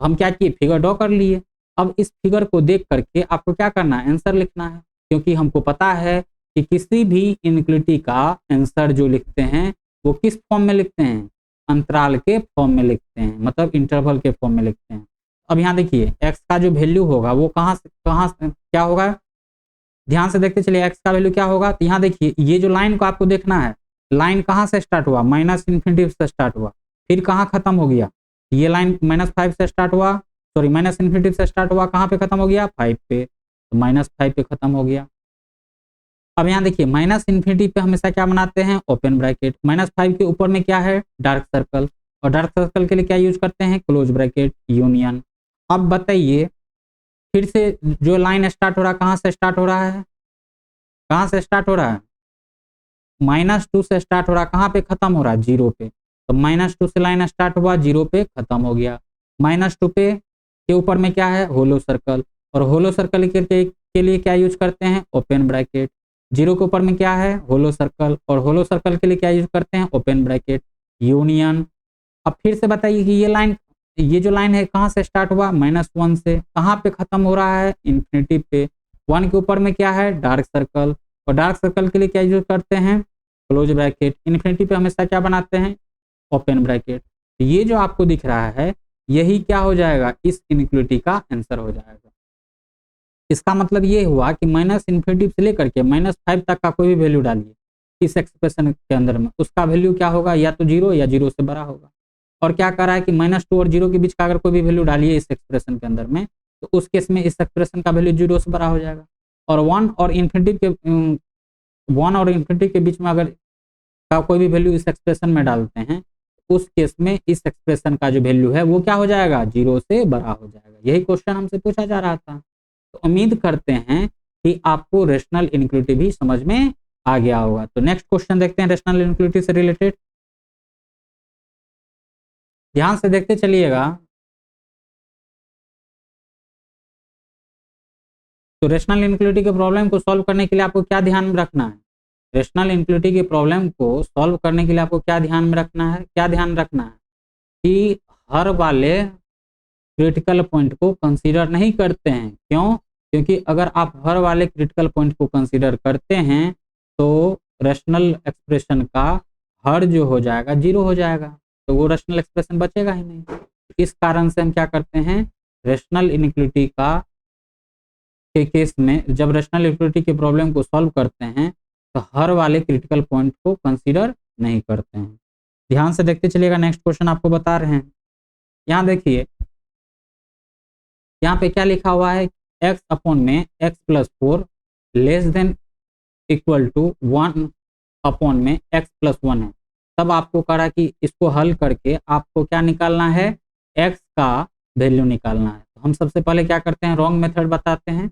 हम क्या किए, फिगर ड्रॉ कर लिए। अब इस फिगर को देख करके आपको क्या करना है, आंसर लिखना है। क्योंकि हमको पता है कि किसी भी इनइक्वालिटी का आंसर जो लिखते हैं वो किस फॉर्म में लिखते हैं, अंतराल के फॉर्म में लिखते हैं, मतलब इंटरवल के फॉर्म में लिखते हैं। अब यहाँ देखिए x का जो वैल्यू होगा वो कहाँ से क्या होगा, ध्यान से देखते चलिए x का वैल्यू क्या होगा। तो यहाँ देखिए ये जो लाइन को आपको देखना है, लाइन कहाँ से स्टार्ट हुआ, -∞ से स्टार्ट हुआ, फिर कहाँ खत्म हो गया, ये लाइन -5 से स्टार्ट हुआ, सॉरी -∞ से स्टार्ट हुआ, कहाँ पे खत्म हो गया, 5 पे, तो -5 पे खत्म हो गया। अब यहाँ देखिए -∞ पे हमेशा क्या बनाते हैं, ओपन ब्रैकेट। -5 के ऊपर में क्या है, डार्क सर्कल, और डार्क सर्कल के लिए क्या यूज करते हैं, क्लोज ब्रैकेट, यूनियन। अब बताइए फिर से जो लाइन स्टार्ट हो रहा है कहाँ से स्टार्ट हो रहा है, कहाँ से स्टार्ट हो रहा है, -2 से स्टार्ट हो रहा है, कहाँ पे खत्म हो रहा है, 0 पे। तो -2 से लाइन स्टार्ट हुआ, 0 पे खत्म हो गया। -2 पे के ऊपर में क्या है, होलो सर्कल, और होलो सर्कल के लिए क्या यूज करते हैं, ओपन ब्रैकेट। 0 के ऊपर में क्या है, होलो सर्कल, और होलो सर्कल के लिए क्या यूज करते हैं, ओपन ब्रैकेट, यूनियन। अब फिर से बताइए कि ये जो लाइन है कहाँ से स्टार्ट हुआ, -1 से, कहाँ पे खत्म हो रहा है, इन्फिनिटी पे। 1 के ऊपर में क्या है, डार्क सर्कल, और डार्क सर्कल के लिए क्या यूज करते हैं, क्लोज ब्रैकेट। इन्फिनिटी पे हमेशा क्या बनाते हैं, ओपन ब्रैकेट। ये जो आपको दिख रहा है यही क्या हो जाएगा, इस इनइक्वालिटी का आंसर हो जाएगा। इसका मतलब ये हुआ कि -∞ से लेकर के -5 तक का कोई भी वैल्यू डालिए इस एक्सप्रेशन के अंदर में, उसका वैल्यू क्या होगा, या तो 0 या 0 से बड़ा होगा। और क्या कर रहा है कि -2 और 0 के बीच का अगर कोई भी वैल्यू डालिए इस एक्सप्रेशन के अंदर में, तो उस केस में इस एक्सप्रेशन का वैल्यू 0 से बड़ा हो जाएगा। और 1 और इन्फिनिटी के बीच में अगर का कोई भी वैल्यू इस एक्सप्रेशन में डालते हैं, उस केस में इस एक्सप्रेशन का जो वैल्यू है वो क्या हो जाएगा, 0 से बड़ा हो जाएगा। यही क्वेश्चन हमसे पूछा जा रहा था। तो उम्मीद करते हैं कि आपको रेशनल इनइक्वालिटी भी समझ में आ गया होगा। तो नेक्स्ट क्वेश्चन देखते हैं रेशनल इनइक्वालिटी से रिलेटेड, ध्यान से देखते चलिएगा। तो रेशनल इनइक्वालिटी के प्रॉब्लम को सॉल्व करने के लिए आपको क्या ध्यान में रखना है, रेशनल इनइक्वालिटी के प्रॉब्लम को सॉल्व करने के लिए आपको क्या ध्यान में रखना है, क्या ध्यान रखना है कि हर वाले क्रिटिकल पॉइंट को कंसीडर नहीं करते हैं। क्यों, क्योंकि अगर आप हर वाले क्रिटिकल पॉइंट को कंसीडर करते हैं तो रेशनल एक्सप्रेशन का हर जो हो जाएगा 0 हो जाएगा, तो वो रेशनल एक्सप्रेशन बचेगा ही नहीं। इस कारण से हम क्या करते हैं, रेशनल इनइक्वालिटी के केस में जब रेशनल इनइक्वालिटी के प्रॉब्लम को सॉल्व करते हैं तो हर वाले क्रिटिकल पॉइंट को कंसीडर नहीं करते हैं। ध्यान से देखते चलिएगा, नेक्स्ट क्वेश्चन आपको बता रहे हैं। यहाँ देखिए यहाँ पे क्या लिखा हुआ है, x अपॉन में x + 4 less than equal to 1 upon में x + 1 है। तब आपको कहा कि इसको हल करके आपको क्या निकालना है, x का वैल्यू निकालना है। तो हम सबसे पहले क्या करते हैं, रॉन्ग मेथड बताते हैं,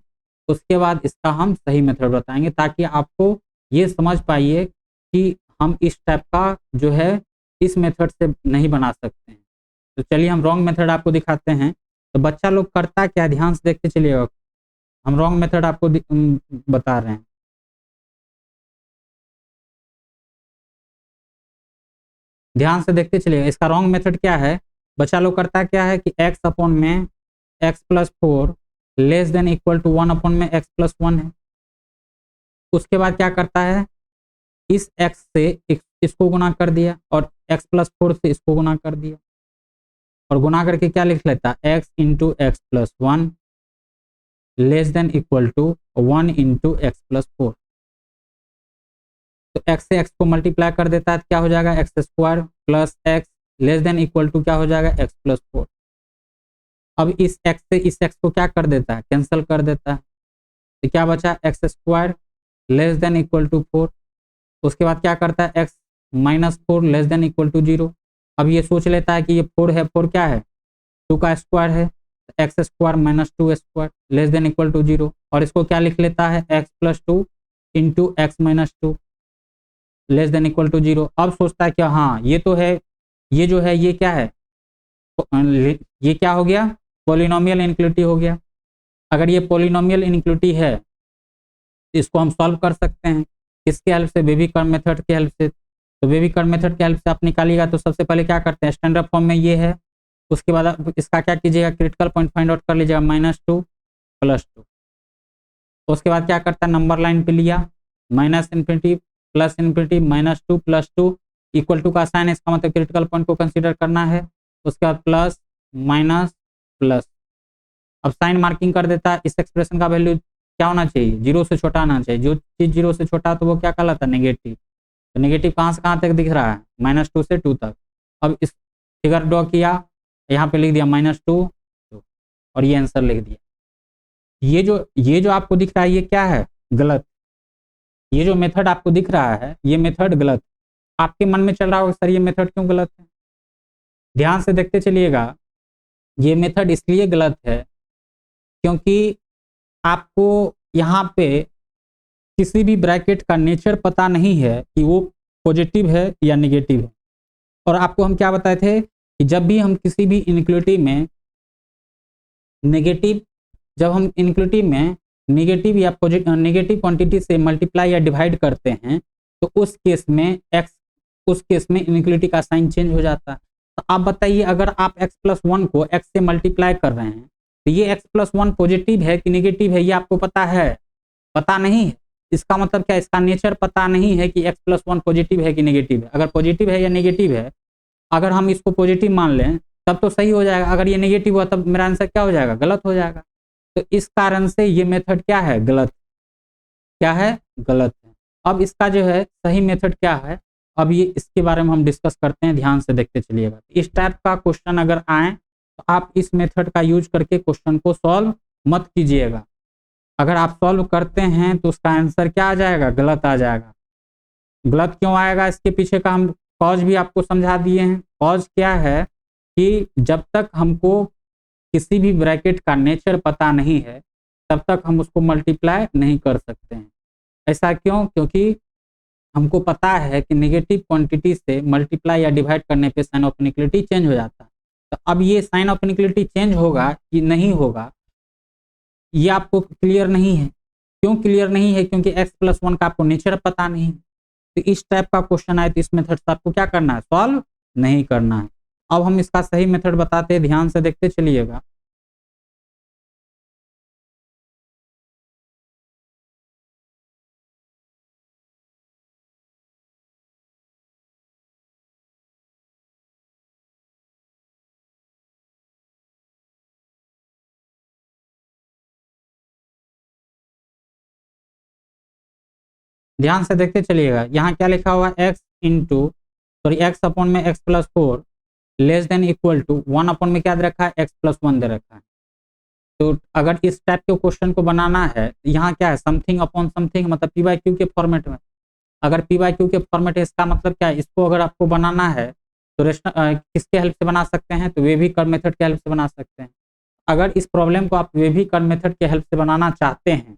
उसके बाद इसका हम सही मेथड बताएंगे, ताकि आपको ये समझ पाइए कि हम इस टाइप का जो है इस मेथड से नहीं बना सकते हैं। तो चलिए हम रॉन्ग मेथड आपको दिखाते हैं। तो बच्चा लोग करता क्या, ध्यान से देखते चलिएगा। हम रॉन्ग मेथड आपको बता रहे हैं। ध्यान से देखते चलिएगा, इसका रॉन्ग मेथड क्या है। बच्चा लोग करता क्या है कि x अपॉन में x+4 less than equal to 1 upon में x+1 है। उसके बाद क्या करता है, इस x से इसको गुना कर दिया और x+4 से इसको गुना कर दिया और गुना करके क्या लिख लेता है, x into x+1 less than equal to 1 into x+4। तो x से x को मल्टीप्लाई कर देता है, क्या हो जाएगा x² plus x less than equal to क्या हो जाएगा x+4। अब इस x से इस x को क्या कर देता है, कैंसिल कर देता है। तो क्या बचा x² less than equal to 4। उसके बाद क्या करता है, x-4 less than equal to 0। अब ये सोच लेता है कि ये 4 है, 4 क्या है 2 का स्क्वायर है, x² minus 2² less than equal to 0। और इसको क्या लिख लेता है x+2 into x minus 2 less than equal to 0। अब सोचता है कि हाँ ये तो है, ये जो है ये क्या है, ये क्या हो गया, पॉलिनोमियल इनइक्वालिटी हो गया। अगर ये पॉलिनोमियल इनइक्वालिटी है तो इसको हम सॉल्व कर सकते हैं किसके हेल्प से, बेबी कर्व मेथड के हेल्प से। तो बेबी कर्व मेथड के हेल्प से आप निकालिएगा तो सबसे पहले क्या करते हैं, स्टैंडर्ड फॉर्म में ये है। उसके बाद आप इसका क्या कीजिएगा, क्रिटिकल पॉइंट फाइंड आउट कर लीजिएगा -2 +2। उसके बाद क्या करता है, नंबर लाइन पे लिया -∞ +∞ -2 +2 इक्वल टू का साइन, इसका मतलब क्रिटिकल पॉइंट को कंसीडर करना है। उसके बाद प्लस माइनस प्लस, अब साइन मार्किंग कर देता है। इस एक्सप्रेशन का वैल्यू क्या होना चाहिए, 0 से छोटा आना चाहिए। जो चीज 0 से छोटा तो वो क्या कहलाता है, नेगेटिव। तो नेगेटिव कहाँ से कहाँ तक दिख रहा है, -2 से 2 तक। अब इस फिगर ड्रॉ किया, यहाँ पे लिख दिया -2 और ये आंसर लिख दिया। ये जो आपको दिख रहा है ये क्या है, गलत। ये जो मेथड आपको दिख रहा है ये मेथड गलत। आपके मन में चल रहा होगा सर ये मेथड क्यों गलत है। ध्यान से देखते चलिएगा, ये मेथड इसलिए गलत है क्योंकि आपको यहाँ पे किसी भी ब्रैकेट का नेचर पता नहीं है कि वो पॉजिटिव है या नेगेटिव है। और आपको हम क्या बताए थे कि जब भी हम किसी भी इनइक्वालिटी में नेगेटिव या नेगेटिव क्वांटिटी से मल्टीप्लाई या डिवाइड करते हैं तो उस केस में इनइक्वालिटी का साइन चेंज हो जाता है। तो आप बताइए, अगर आप x+1 को x से मल्टीप्लाई कर रहे हैं तो ये x+1 पॉजिटिव है कि नेगेटिव है, ये आपको पता है, पता नहीं है। इसका मतलब क्या, इसका नेचर पता नहीं है कि x+1 पॉजिटिव है कि नेगेटिव है। अगर पॉजिटिव है या नेगेटिव है, अगर हम इसको पॉजिटिव मान लें तब तो सही हो जाएगा, अगर ये नेगेटिव हुआ तब मेरा आंसर क्या हो जाएगा, गलत हो जाएगा। तो इस कारण से ये मेथड क्या है, गलत। क्या है, गलत है। अब इसका जो है सही मेथड क्या है, अब ये इसके बारे में हम डिस्कस करते हैं, ध्यान से देखते चलिएगा। इस टाइप का क्वेश्चन अगर आए तो आप इस मेथड का यूज करके क्वेश्चन को सॉल्व मत कीजिएगा। अगर आप सॉल्व करते हैं तो उसका आंसर क्या आ जाएगा, गलत आ जाएगा। गलत क्यों आएगा, इसके पीछे का हम कॉज भी आपको समझा दिए हैं। कॉज क्या है कि जब तक हमको किसी भी ब्रैकेट का नेचर पता नहीं है तब तक हम उसको मल्टीप्लाई नहीं कर सकते हैं। ऐसा क्यों, क्योंकि हमको पता है कि नेगेटिव क्वांटिटी से मल्टीप्लाई या डिवाइड करने पे साइन ऑफ इनइक्वालिटी चेंज हो जाता है। तो अब ये साइन ऑफ इनइक्वालिटी चेंज होगा कि नहीं होगा, ये आपको क्लियर नहीं है। क्यों क्लियर नहीं है, क्योंकि x+1 का आपको नेचर पता नहीं है। तो इस टाइप का क्वेश्चन आए तो इस मेथड से आपको क्या करना है, सॉल्व नहीं करना है। अब हम इसका सही मेथड बताते हैं, ध्यान से देखते चलिएगा। ध्यान से देखते चलिएगा, यहाँ क्या लिखा हुआ है, x अपॉन में x+4 less than equal to 1 upon में क्या दे रखा है, x+1 दे रखा है। तो अगर इस टाइप के क्वेश्चन को बनाना है, यहाँ क्या है, समथिंग अपॉन समथिंग, मतलब p/q के फॉर्मेट में। अगर p/q के फॉर्मेट है, इसका मतलब क्या है, इसको अगर आपको बनाना है तो किसके हेल्प से बना सकते हैं, तो वेवी कर्व मेथड के हेल्प से बना सकते हैं। अगर इस प्रॉब्लम को आप वेवी कर्व मेथड के हेल्प से बनाना चाहते हैं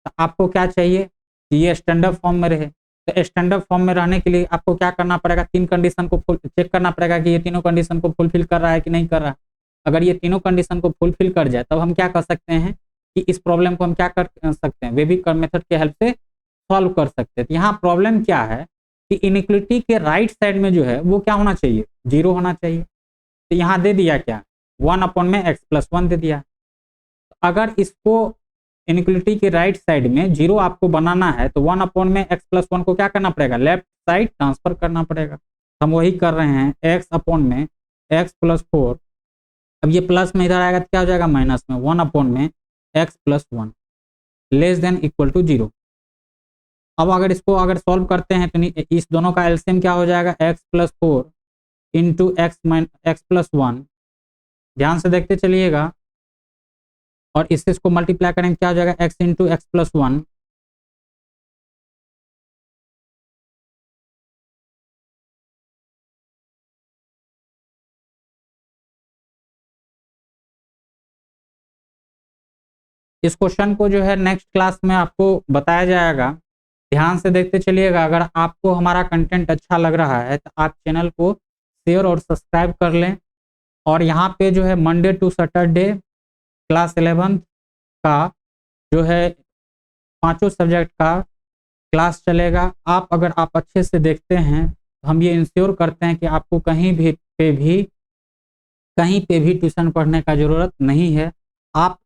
तो आपको क्या चाहिए कि ये स्टैंडर्ड फॉर्म में रहे। तो स्टैंडर्ड फॉर्म में रहने के लिए आपको क्या करना पड़ेगा, 3 कंडीशन को चेक करना पड़ेगा कि ये तीनों कंडीशन को फुलफिल कर रहा है कि नहीं कर रहा है। अगर ये तीनों कंडीशन को फुलफिल कर जाए तब हम क्या कर सकते हैं कि इस प्रॉब्लम को हम क्या कर सकते हैं, वेबिक मेथड के हेल्प से सॉल्व कर सकते हैं। तो यहाँ प्रॉब्लम क्या है कि इनइक्वालिटी के राइट साइड में जो है वो क्या होना चाहिए, 0 होना चाहिए। तो यहाँ दे दिया क्या, 1 में x+1 दे दिया। अगर इसको इनइक्वालिटी के राइट साइड में 0 आपको बनाना है तो 1 में x+1 को क्या करना पड़ेगा, लेफ्ट साइड ट्रांसफर करना पड़ेगा। हम वही कर रहे हैं, x में x+4। अब ये प्लस में इधर आएगा तो क्या हो जाएगा, माइनस में 1 में x+1 less than equal to 0। अब अगर इसको अगर सॉल्व करते हैं तो इस दोनों का एलसीएम क्या हो जाएगा, x+4 इंटू x+1। ध्यान से देखते चलिएगा, और इससे इसको मल्टीप्लाई करेंगे क्या हो जाएगा, x इंटू x+1 इस क्वेश्चन को जो है नेक्स्ट क्लास में आपको बताया जाएगा। ध्यान से देखते चलिएगा। अगर आपको हमारा कंटेंट अच्छा लग रहा है तो आप चैनल को शेयर और सब्सक्राइब कर लें। और यहाँ पे जो है मंडे टू सैटरडे क्लास 11 का जो है 5 सब्जेक्ट का क्लास चलेगा। अगर आप अच्छे से देखते हैं तो हम ये इंश्योर करते हैं कि आपको कहीं पे भी ट्यूशन पढ़ने का ज़रूरत नहीं है। आप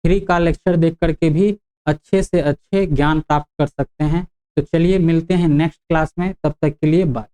फ्री का लेक्चर देख करके भी अच्छे से अच्छे ज्ञान प्राप्त कर सकते हैं। तो चलिए मिलते हैं नेक्स्ट क्लास में, तब तक के लिए बाय।